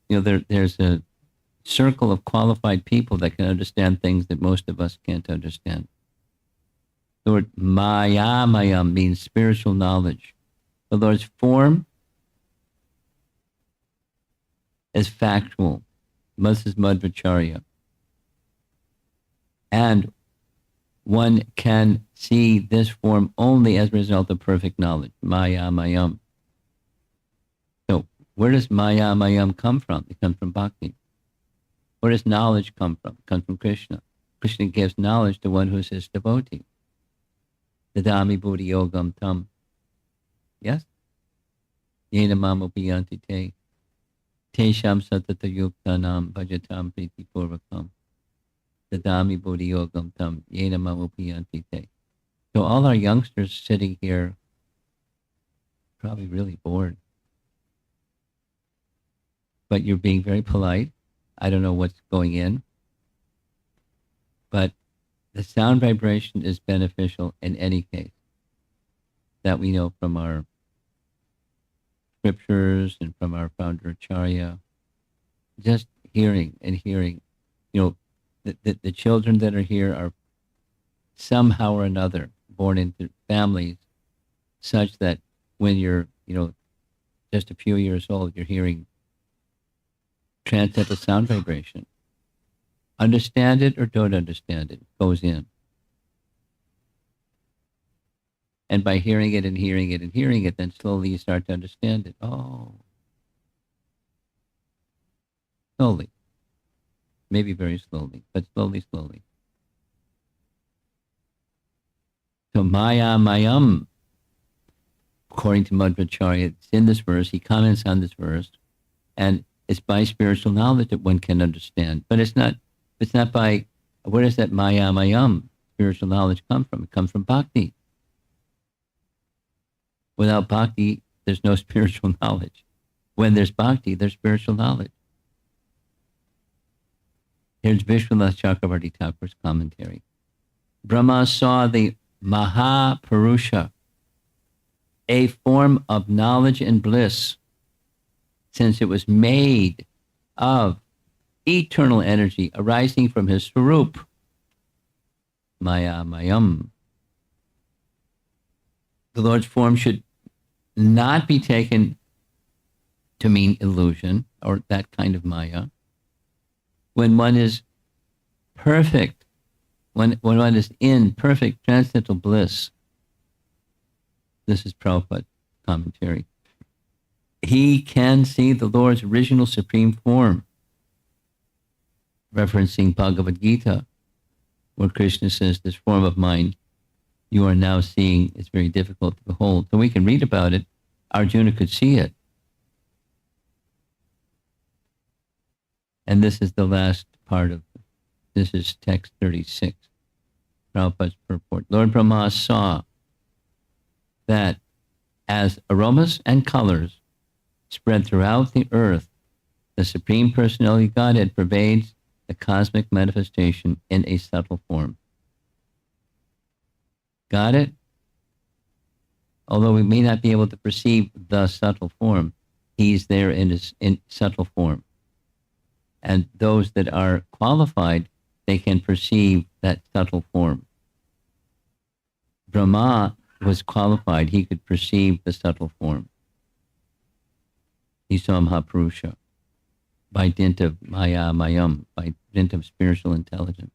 there's a circle of qualified people that can understand things that most of us can't understand. The word Mayam means spiritual knowledge. The Lord's form is factual. This is Madhvacharya. And one can see this form only as a result of perfect knowledge. Mayam. So where does Mayam come from? It comes from bhakti. Where does knowledge come from? It comes from Krishna. Krishna gives knowledge to one who is his devotee. Dadami buddhi yogam tam. Yes? Yena mamupiyanti te. Tesham satata yuktanam bhajatam priti purvakam. Dadami buddhi yogam tam. Yena mamupiyanti te. So all our youngsters sitting here probably really bored. But you're being very polite. I don't know what's going in. But the sound vibration is beneficial in any case. That we know from our scriptures and from our founder Acharya. Just hearing and hearing. The children that are here are somehow or another born into families such that when you're, just a few years old, you're hearing transcendental sound vibration. Understand it or don't understand it, goes in. And by hearing it and hearing it and hearing it, then slowly you start to understand it. Oh. Slowly. Maybe very slowly, but slowly. So Mayam, according to Madhvacharya, it's in this verse. He comments on this verse, and it's by spiritual knowledge that one can understand. But it's not by, where does that Mayam, spiritual knowledge come from? It comes from bhakti. Without bhakti, there's no spiritual knowledge. When there's bhakti, there's spiritual knowledge. Here's Vishwanath Chakravarti Thakur's commentary. Brahma saw the Mahapurusha, a form of knowledge and bliss, since it was made of eternal energy arising from his Swarup, Mayam. The Lord's form should not be taken to mean illusion or that kind of Maya. When one is perfect, when one is in perfect transcendental bliss, this is Prabhupada's commentary, he can see the Lord's original supreme form, referencing Bhagavad Gita, where Krishna says, this form of mine you are now seeing is very difficult to behold. So we can read about it. Arjuna could see it. And this is the last part of this is text 36, Prabhupada's purport. Lord Brahma saw that as aromas and colors spread throughout the earth, the Supreme Personality of Godhead pervades the cosmic manifestation in a subtle form. Got it? Although we may not be able to perceive the subtle form, he's there in subtle form. And those that are qualified, they can perceive that subtle form. Brahma was qualified. He could perceive the subtle form. He saw Mahapurusha by dint of maya mayam, by dint of spiritual intelligence,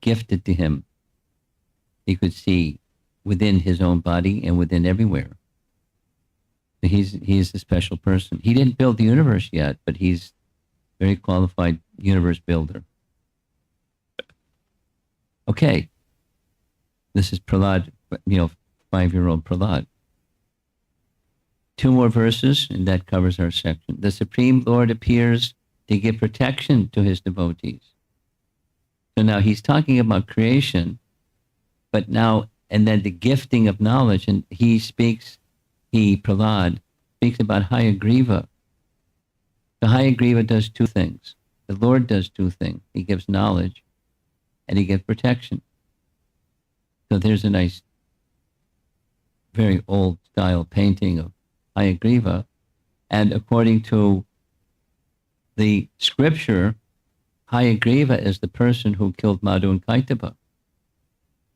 gifted to him. He could see within his own body and within everywhere. He's a special person. He didn't build the universe yet, but he's a very qualified universe builder. Okay. This is Prahlad, 5-year-old Prahlad. 2 more verses, and that covers our section. The Supreme Lord appears to give protection to his devotees. So now he's talking about creation, but now, and then the gifting of knowledge, and Prahlad, speaks about Hayagriva. So Hayagriva does 2 things. The Lord does 2 things. He gives knowledge, and he gives protection. So there's a nice, very old style painting of Hayagriva, and according to the scripture, Hayagriva is the person who killed Madhu and Kaitaba.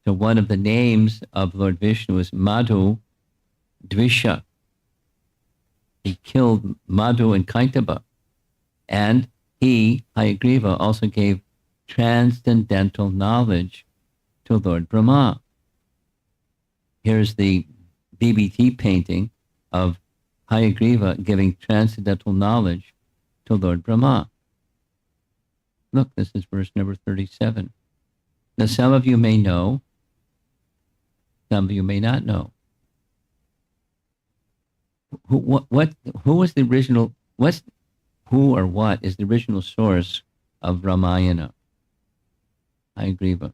So one of the names of Lord Vishnu is Madhu Dvisha. He killed Madhu and Kaitaba, and he, Hayagriva, also gave transcendental knowledge to Lord Brahma. Here's the BBT painting of Hayagriva giving transcendental knowledge to Lord Brahma. Look, this is verse number 37. Now, some of you may know, some of you may not know. Who was the original? Who or what is the original source of Ramayana? Hayagriva.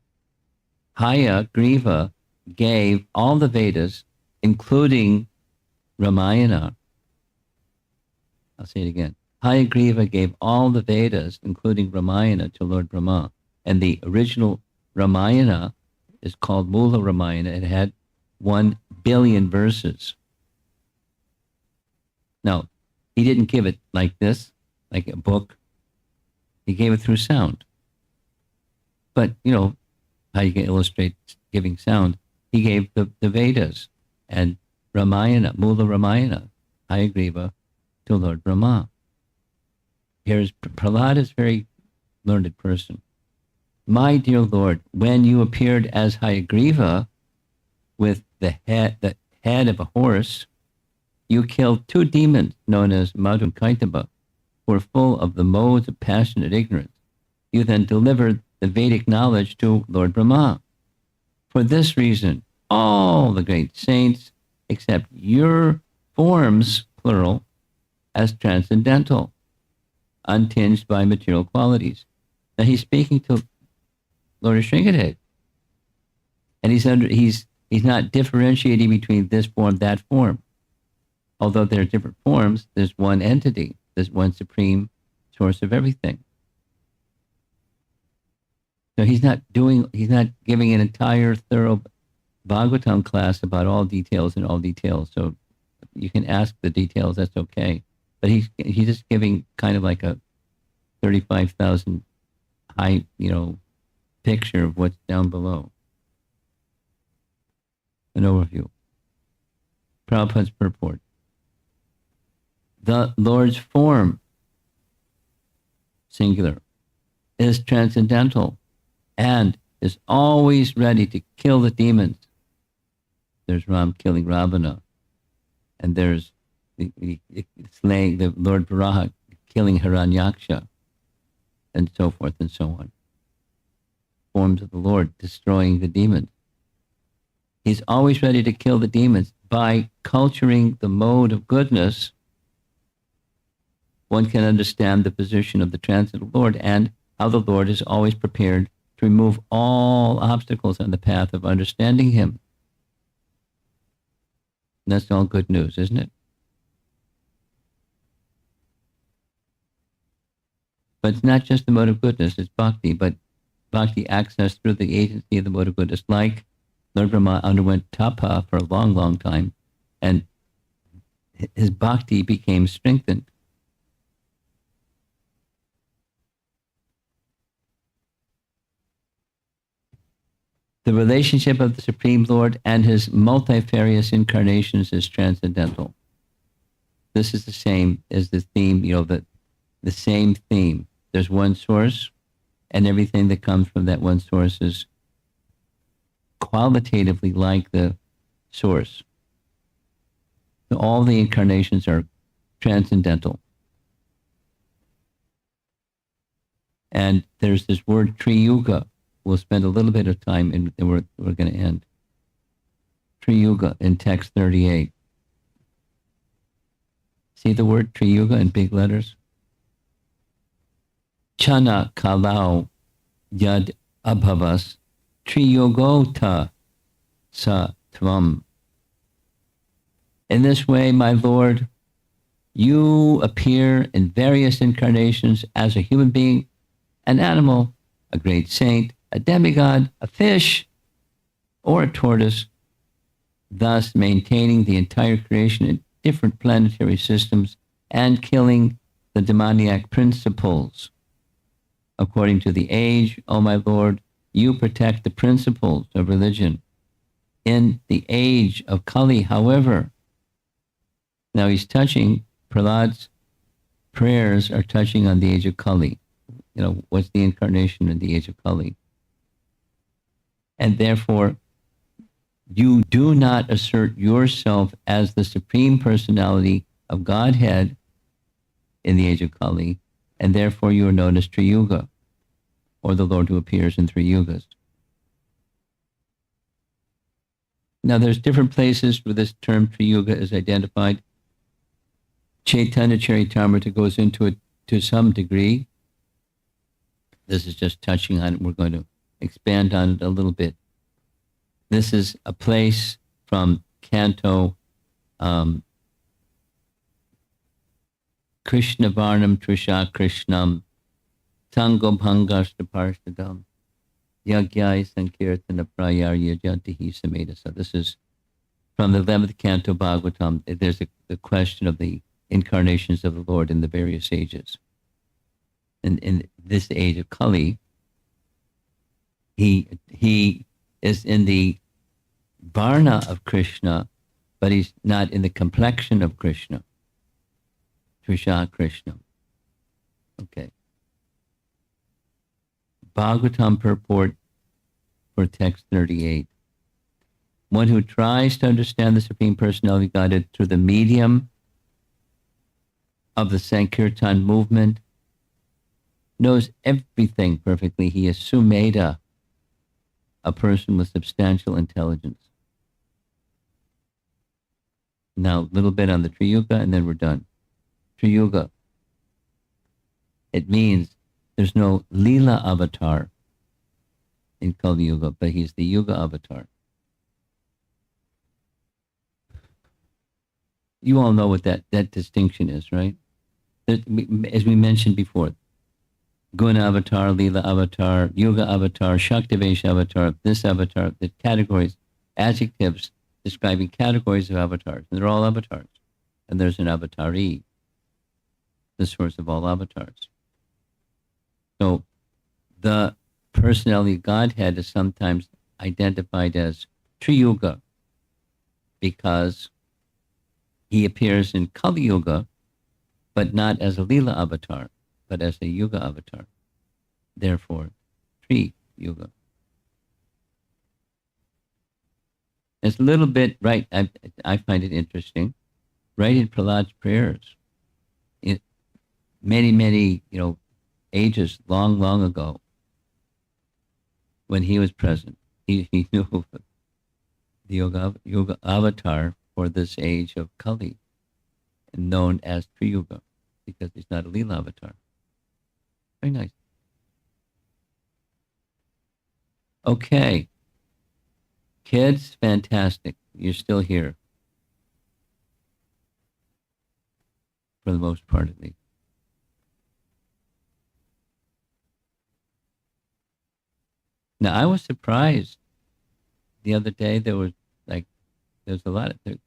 Hayagriva gave all the Vedas, including Ramayana. I'll say it again. Hayagriva gave all the Vedas, including Ramayana, to Lord Brahma. And the original Ramayana is called Mula Ramayana. It had 1 billion verses. Now, he didn't give it like this, like a book. He gave it through sound. But, how you can illustrate giving sound. He gave the Vedas and Ramayana, Mula Ramayana, Hayagriva, to Lord Brahma. Here's Prahlad is a very learned person. My dear Lord, when you appeared as Hayagriva with the head of a horse, you killed 2 demons known as Madhu and Kaitaba, who were full of the modes of passionate ignorance. You then delivered the Vedic knowledge to Lord Brahma. For this reason, all the great saints accept your forms, plural, as transcendental, untinged by material qualities. Now he's speaking to Lord Sringadev, and he's not differentiating between this form, that form. Although there are different forms, there's one entity, there's one supreme source of everything. So he's not giving an entire thorough Bhagavatam class about all details and all details. So you can ask the details, that's okay. But he's just giving kind of like a 35,000 high, picture of what's down below. An overview. Prabhupada's purport. The Lord's form, singular, is transcendental and is always ready to kill the demons. There's Ram killing Ravana, and there's the Lord Varaha killing Hiranyaksha, and so forth and so on. Forms of the Lord destroying the demons. He's always ready to kill the demons. By culturing the mode of goodness, one can understand the position of the transcendental Lord and how the Lord is always prepared to remove all obstacles on the path of understanding him. And that's all good news, isn't it? But it's not just the mode of goodness, it's bhakti, but bhakti accessed through the agency of the mode of goodness, like Lord Brahma underwent tapa for a long, long time, and his bhakti became strengthened. The relationship of the Supreme Lord and his multifarious incarnations is transcendental. This is the same as the theme, the same theme. There's one source, and everything that comes from that one source is qualitatively like the source. So all the incarnations are transcendental. And there's this word Triyuga. We'll spend a little bit of time, and then we're going to end. Triyuga in text 38. See the word Triyuga in big letters? Chana kalau yad abhavas Triyogota sa tvam. In this way, my Lord, you appear in various incarnations as a human being, an animal, a great saint, a demigod, a fish, or a tortoise, thus maintaining the entire creation in different planetary systems and killing the demoniac principles. According to the age, O my Lord, you protect the principles of religion. In the age of Kali, however, now he's touching, Prahlad's prayers are touching on the age of Kali. What's the incarnation in the age of Kali? And therefore, you do not assert yourself as the Supreme Personality of Godhead in the age of Kali, and therefore you are known as Triyuga, or the Lord who appears in 3 yugas. Now, there's different places where this term Triyuga is identified. Chaitanya Charitamrita goes into it to some degree. This is just touching on it. We're going to expand on it a little bit. This is a place from Canto Krishna Varnam Trisha Krishnam Sangam Hangashta Parshadam Yagyai Sankirtana Prayarya Jantihi Samedasa. This is from the 11th Canto Bhagavatam. There's the question of the incarnations of the Lord in the various ages. And in this age of Kali, he is in the varna of Krishna, but he's not in the complexion of Krishna. Trisha Krishna. Okay. Bhagavatam purport for text 38. One who tries to understand the Supreme Personality of Godhead through the medium of the Sankirtan movement knows everything perfectly. He is Sumeda, a person with substantial intelligence. Now, a little bit on the Triyuga, and then we're done. Triyuga. It means there's no Leela avatar in Kali Yuga, but he's the Yuga avatar. You all know what that distinction is, right? As we mentioned before, Guna avatar, Leela avatar, Yuga avatar, Shaktivesh avatar, this avatar, the categories, adjectives describing categories of avatars. And they're all avatars. And there's an avatari, the source of all avatars. So the personality of Godhead is sometimes identified as Triyuga because he appears in Kali Yuga, but not as a Leela avatar, but as a Yuga avatar. Therefore, Tri Yuga. It's a little bit, right, I find it interesting, right in Prahlad's prayers, many, ages, long ago, when he was present, he knew the Yuga avatar for this age of Kali, known as Triyuga, because he's not a Leela avatar. Very nice. Okay. Kids, fantastic. You're still here. For the most part, at least. Now, I was surprised the other day. There's a lot of,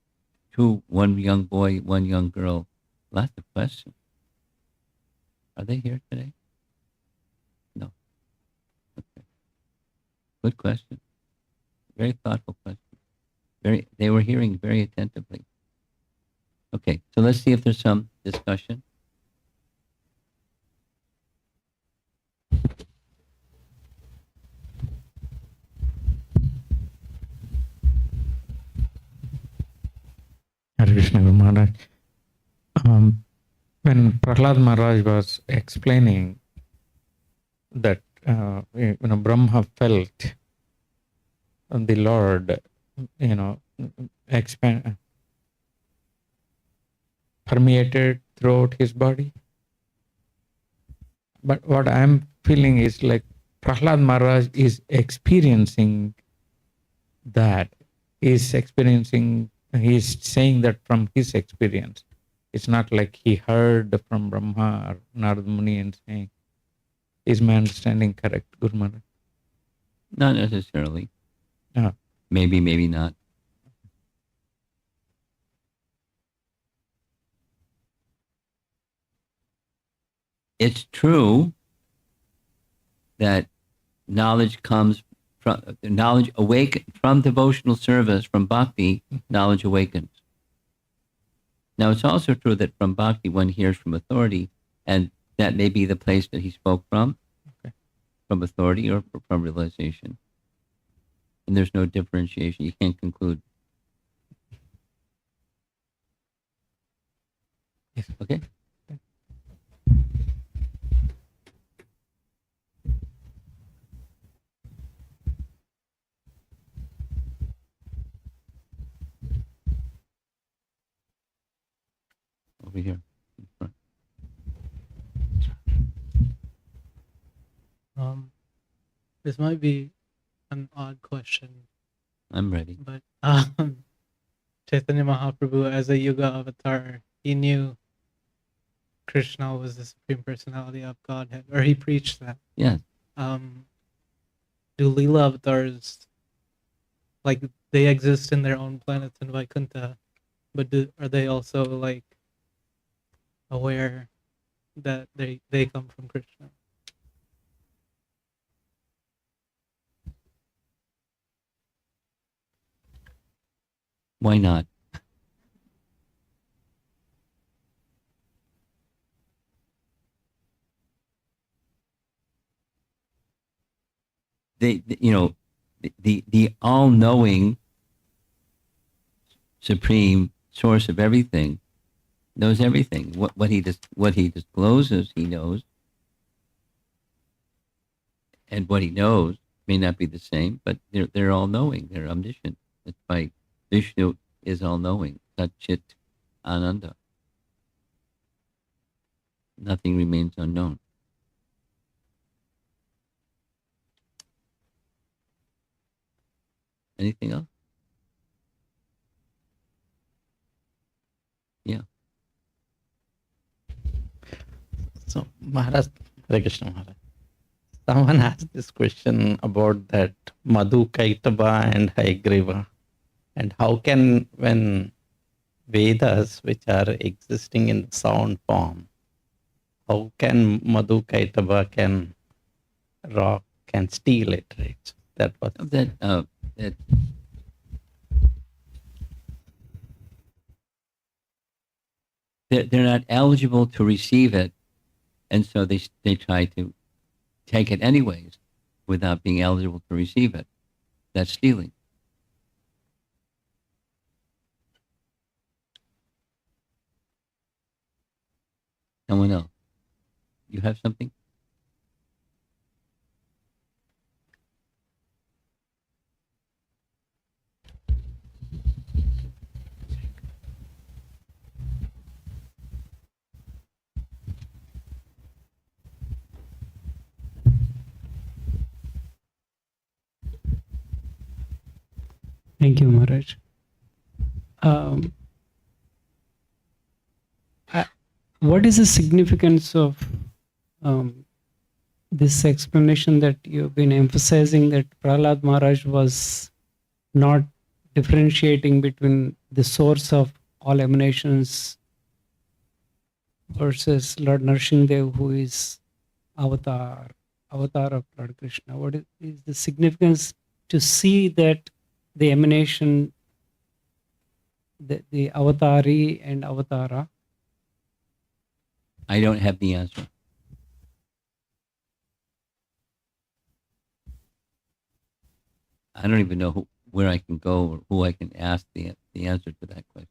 one young boy, one young girl, lots of questions. Are they here today? No. Okay. Good question. Very thoughtful question. They were hearing very attentively. Okay, so let's see if there's some discussion. Hare Krishna Guru Maharaj. When Prahlada Maharaj was explaining that Brahma felt the Lord, permeated throughout his body. But what I'm feeling is like Prahlada Maharaj is experiencing that. He's saying that from his experience. It's not like he heard from Brahma or Narada Muni and saying, is my understanding correct, Guru Maharaj? Not necessarily. No. Maybe not. It's true that knowledge comes from from devotional service, from bhakti, knowledge awakens. Now, it's also true that from bhakti one hears from authority, and that may be the place that he spoke from, from authority or from realization. And there's no differentiation. You can't conclude. Yes. Okay? Over here in front. This might be an odd question. I'm ready. But Chaitanya Mahaprabhu, as a Yuga avatar, he knew Krishna was the Supreme Personality of Godhead, or he preached that. Yes. Do Leela avatars, like, they exist in their own planets in Vaikuntha, but are they also, like, aware that they come from Krishna? Why not? The all-knowing supreme source of everything knows everything. What he discloses, he knows, and what he knows may not be the same, but they're all-knowing. They're omniscient. That's why Vishnu is all-knowing. Tat Chit Ananda. Nothing remains unknown. Anything else? Yeah. So, Maharaj, Hare Krishna Maharaj. Someone asked this question about that Madhu Kaitaba and Hayagriva, and how can, when Vedas, which are existing in the sound form, how can Madhu Kaitaba can steal it, right? That was that they're not eligible to receive it, and so they try to take it anyways without being eligible to receive it. That's stealing. Someone else. You have something? Thank you, Maharaj. What is the significance of this explanation that you've been emphasizing, that Prahlad Maharaj was not differentiating between the source of all emanations versus Lord Nrsimha Deva, who is avatar of Lord Krishna? What is the significance to see that the emanation, the avatari and avatara? I don't have the answer. I don't even know where I can go or who I can ask the answer to that question.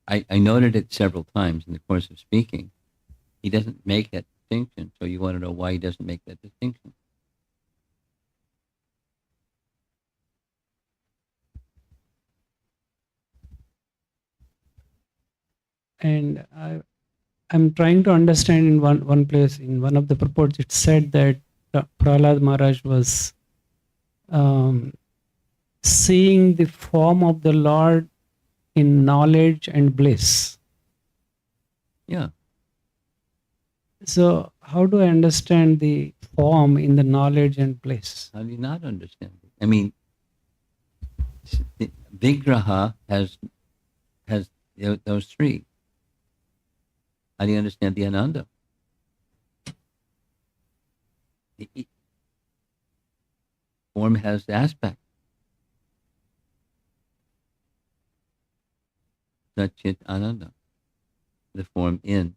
I noted it several times in the course of speaking. He doesn't make that distinction, so you want to know why he doesn't make that distinction. And I'm trying to understand in one place, in one of the purports, it said that Prahlad Maharaj was seeing the form of the Lord in knowledge and bliss. Yeah. So how do I understand the form in the knowledge and bliss? How do you not understand it? I mean, the Vigraha has those three. How do you understand the Ananda? The form has aspect. Satchit Ananda, the form in.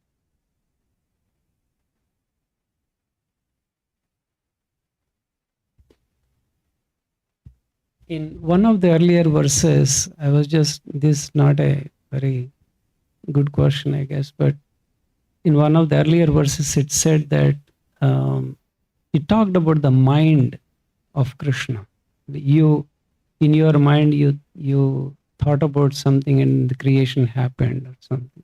In one of the earlier verses, this is not a very good question, I guess, but in one of the earlier verses, it said that it talked about the mind of Krishna. In your mind, you thought about something and the creation happened or something.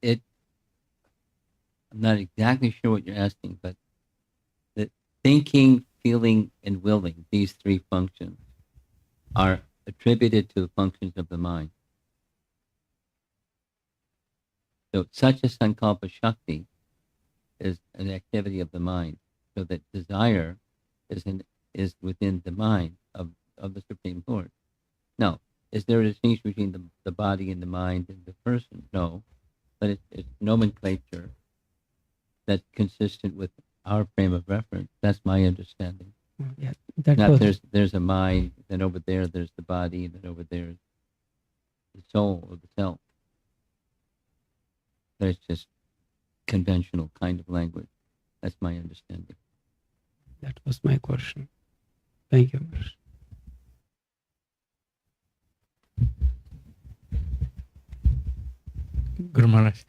I'm not exactly sure what you're asking, but the thinking, feeling, and willing, these three functions, are attributed to the functions of the mind. So such a sankalpa shakti is an activity of the mind. So that desire is within the mind of the Supreme Lord. Now, is there a distinction between the body and the mind and the person? No, but it's nomenclature that's consistent with our frame of reference. That's my understanding. Yeah, Not there's a mind, then over there's the body, and then over there's the soul or the self. But it's just conventional kind of language. That's my understanding. That was my question. Thank you. Guru Maharaj,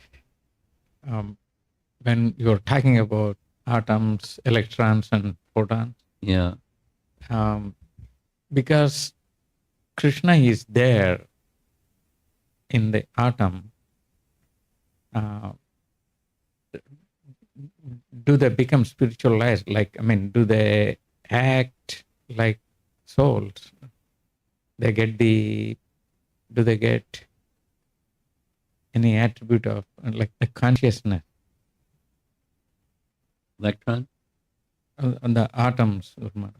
when you're talking about atoms, electrons, and photons, Yeah. Because Krishna is there in the atom, do they become spiritualized? Do they act like souls? Do they get any attribute of the consciousness? Electron? On the atoms, Guru Maharaj.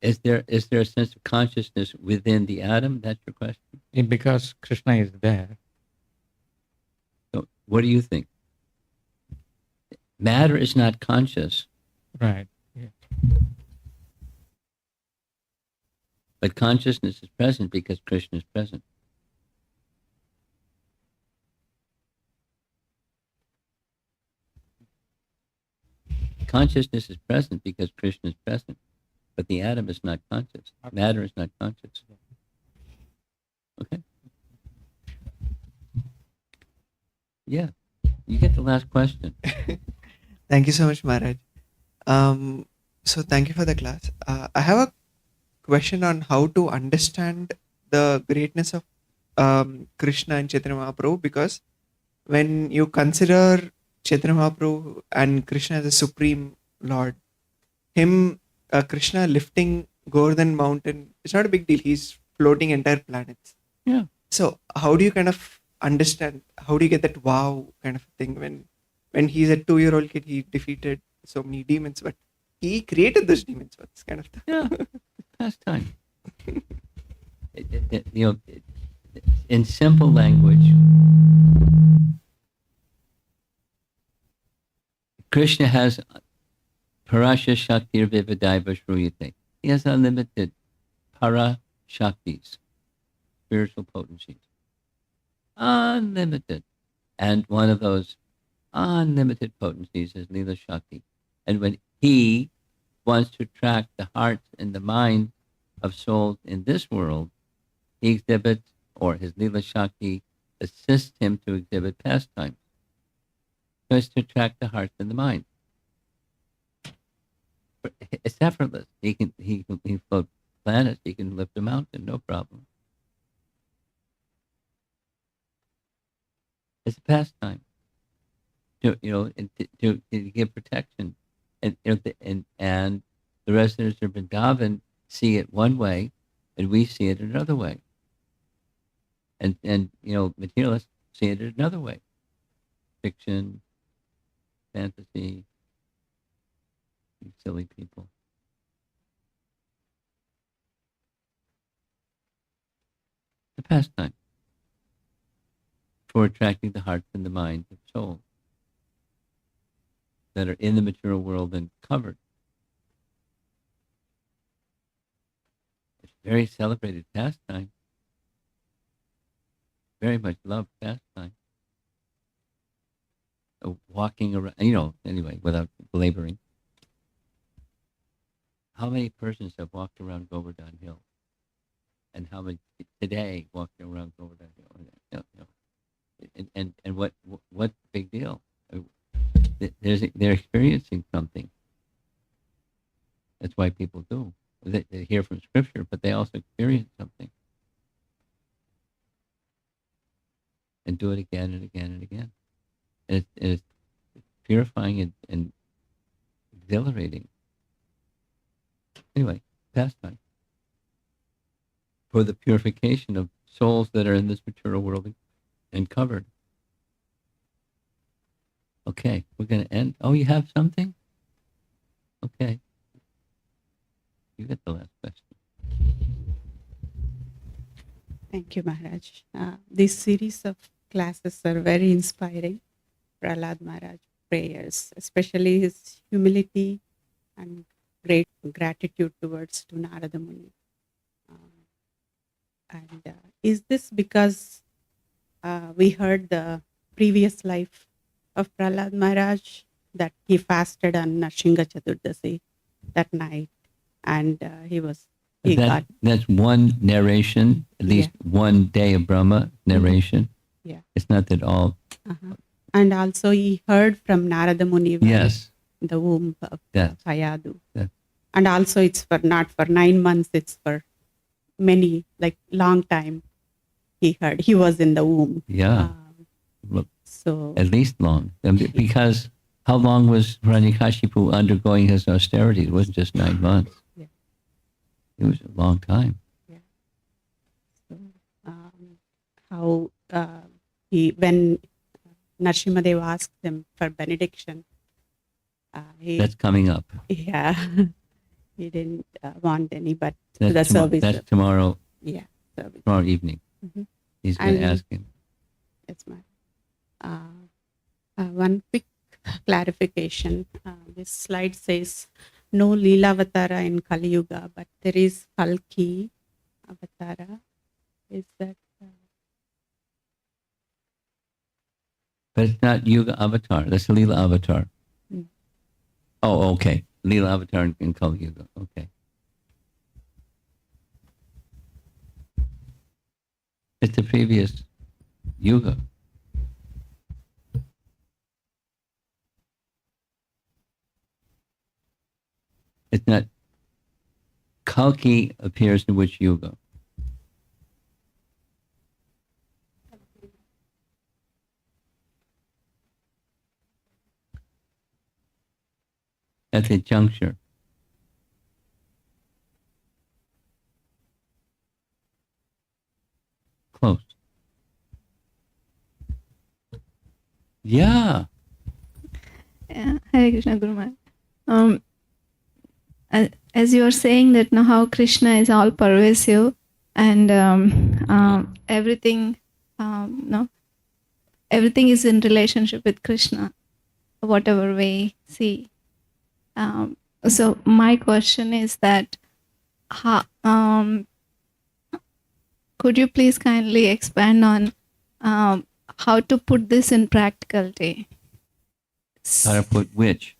Is there a sense of consciousness within the atom? That's your question? Because Krishna is there. So what do you think? Matter is not conscious. Right. Yeah. But consciousness is present because Krishna is present. Consciousness is present because Krishna is present. But the atom is not conscious. Matter is not conscious. Okay? Yeah. You get the last question. Thank you so much, Maharaj. So thank you for the class. I have a question on how to understand the greatness of Krishna and Chaitanya Mahaprabhu, because when you consider Chaitanya Mahaprabhu and Krishna as a supreme Lord, Krishna lifting Govardhan mountain, it's not a big deal. He's floating entire planets. Yeah. So how do you kind of understand, how do you get that wow kind of thing when he's a 2-year-old kid, he defeated so many demons, but he created those demons. So it's kind of Yeah. Pastime. In simple language, Krishna has Parasha Shaktir Vivadaiva Shruyate. He has unlimited para Shaktis, spiritual potencies. Unlimited. And one of those unlimited potencies is Leela Shakti. And when he wants to attract the hearts and the mind of souls in this world, he exhibits, or his Leela Shakti assists him to exhibit pastimes. So as to attract the hearts and the mind. It's effortless. He can float planets. He can lift a mountain, no problem. It's a pastime. To give protection, and and the residents of Vrindavan see it one way, and we see it another way. And materialists see it another way. Fiction, fantasy, you silly people. The pastime for attracting the hearts and the minds of souls that are in the material world and covered. It's a very celebrated pastime. Very much loved pastime. Walking around, anyway, without belaboring. How many persons have walked around Govardhan Hill? And how many today walking around Govardhan Hill? And what big deal? They're experiencing something. That's why people do. They hear from Scripture, but they also experience something. And do it again and again and again. And it's purifying and exhilarating. Anyway, pastime. For the purification of souls that are in this material world and covered. Okay, we're going to end. Oh, you have something? Okay. You get the last question. Thank you, Maharaj. This series of classes are very inspiring. Prahlad Maharaj prayers, especially his humility and great gratitude towards to Narada Muni. Is this because we heard the previous life of Prahlad Maharaj that he fasted on Nrsimha Chaturdasi that night, and that's one narration, at least one day of Brahma narration. Yeah. It's not that all. Uh-huh. And also he heard from Narada Muni in the womb of Payadu. Yes. And also it's not for 9 months, it's for many, long time he heard. He was in the womb. Yeah. So at least long. Because how long was Hiranyakashipu undergoing his austerity? It wasn't just 9 months. Yeah. It was a long time. Yeah. So, when Nrsimha Deva asked him for benediction, that's coming up. Yeah. He didn't want any, but that's service. That's tomorrow. Yeah. Service. Tomorrow evening. Mm-hmm. He's going to ask him. That's my. One quick clarification. This slide says no Leela Avatara in Kali Yuga, but there is Kalki Avatara. Is that? But it's not Yuga Avatar. That's Leela Avatar. Mm. Oh, okay. Leela Avatar in Kali Yuga. Okay. It's the previous Yuga. It's not. Kalki appears in which Yuga? At the juncture. Close. Yeah. Hare Krishna, Guru Maharaj. As you are saying that now how Krishna is all pervasive and everything, everything is in relationship with Krishna, whatever way see. So my question is that, how, could you please kindly expand on how to put this in practicality? How to put which?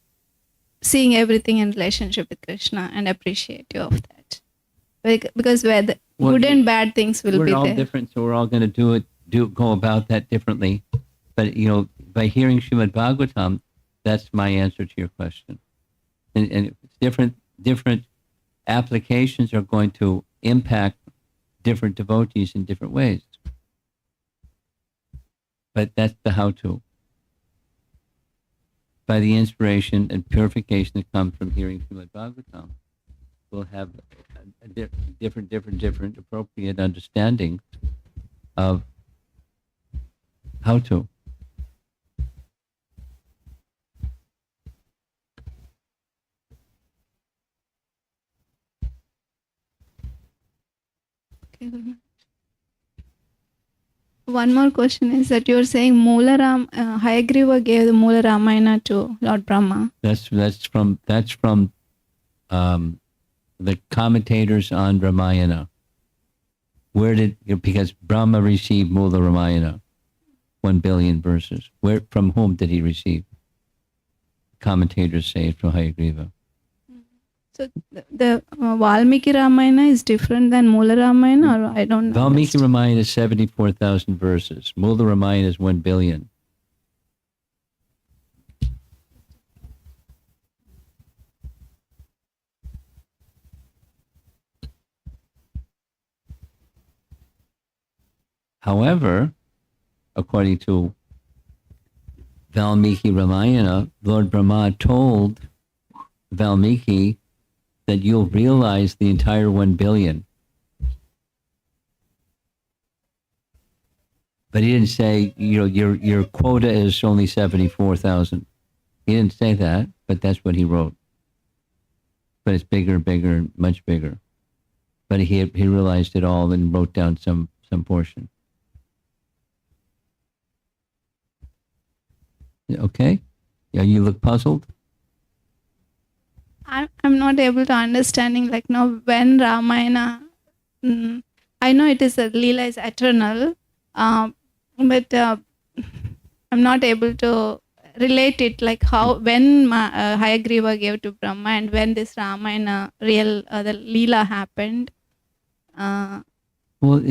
Seeing everything in relationship with Krishna and appreciative of that. Because where the Well, good and bad things will we're be all there. different, so we're all going to go about that differently. But by hearing Srimad Bhagavatam, that's my answer to your question. And different applications are going to impact different devotees in different ways. But that's the how-to. By the inspiration and purification that comes from hearing Srimad Bhagavatam, we'll have a different appropriate understanding of how to. Okay, Guru Maharaj. One more question is that you're saying Hayagriva gave the Mula Ramayana to Lord Brahma. That's from the commentators on Ramayana. Because Brahma received Mula Ramayana, 1 billion verses. From whom did he receive? Commentators say it from Hayagriva. So the Valmiki Ramayana is different than Mula Ramayana, or I don't know. Valmiki Ramayana is 74,000 verses. Mula Ramayana is 1 billion. However, according to Valmiki Ramayana, Lord Brahma told Valmiki that you'll realize the entire 1 billion. But he didn't say, your quota is only 74,000. He didn't say that, but that's what he wrote. But it's bigger, much bigger. But he realized it all and wrote down some portion. Okay? Yeah, you look puzzled? I'm not able to understanding when Ramayana, I know it is a Leela is eternal, but I'm not able to relate it how when Hayagriva gave to Brahma and when this Ramayana the Leela happened. Well,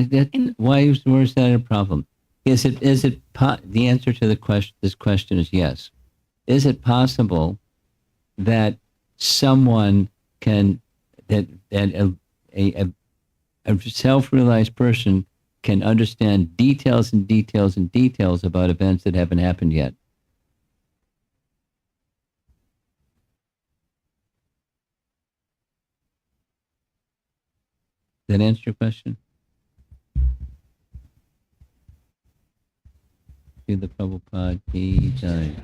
why is that a problem? Is it the answer to this question is yes. Is it possible that someone that a self-realized person can understand details and details and details about events that haven't happened yet? Does that answer your question? To the Prabhupada, he died.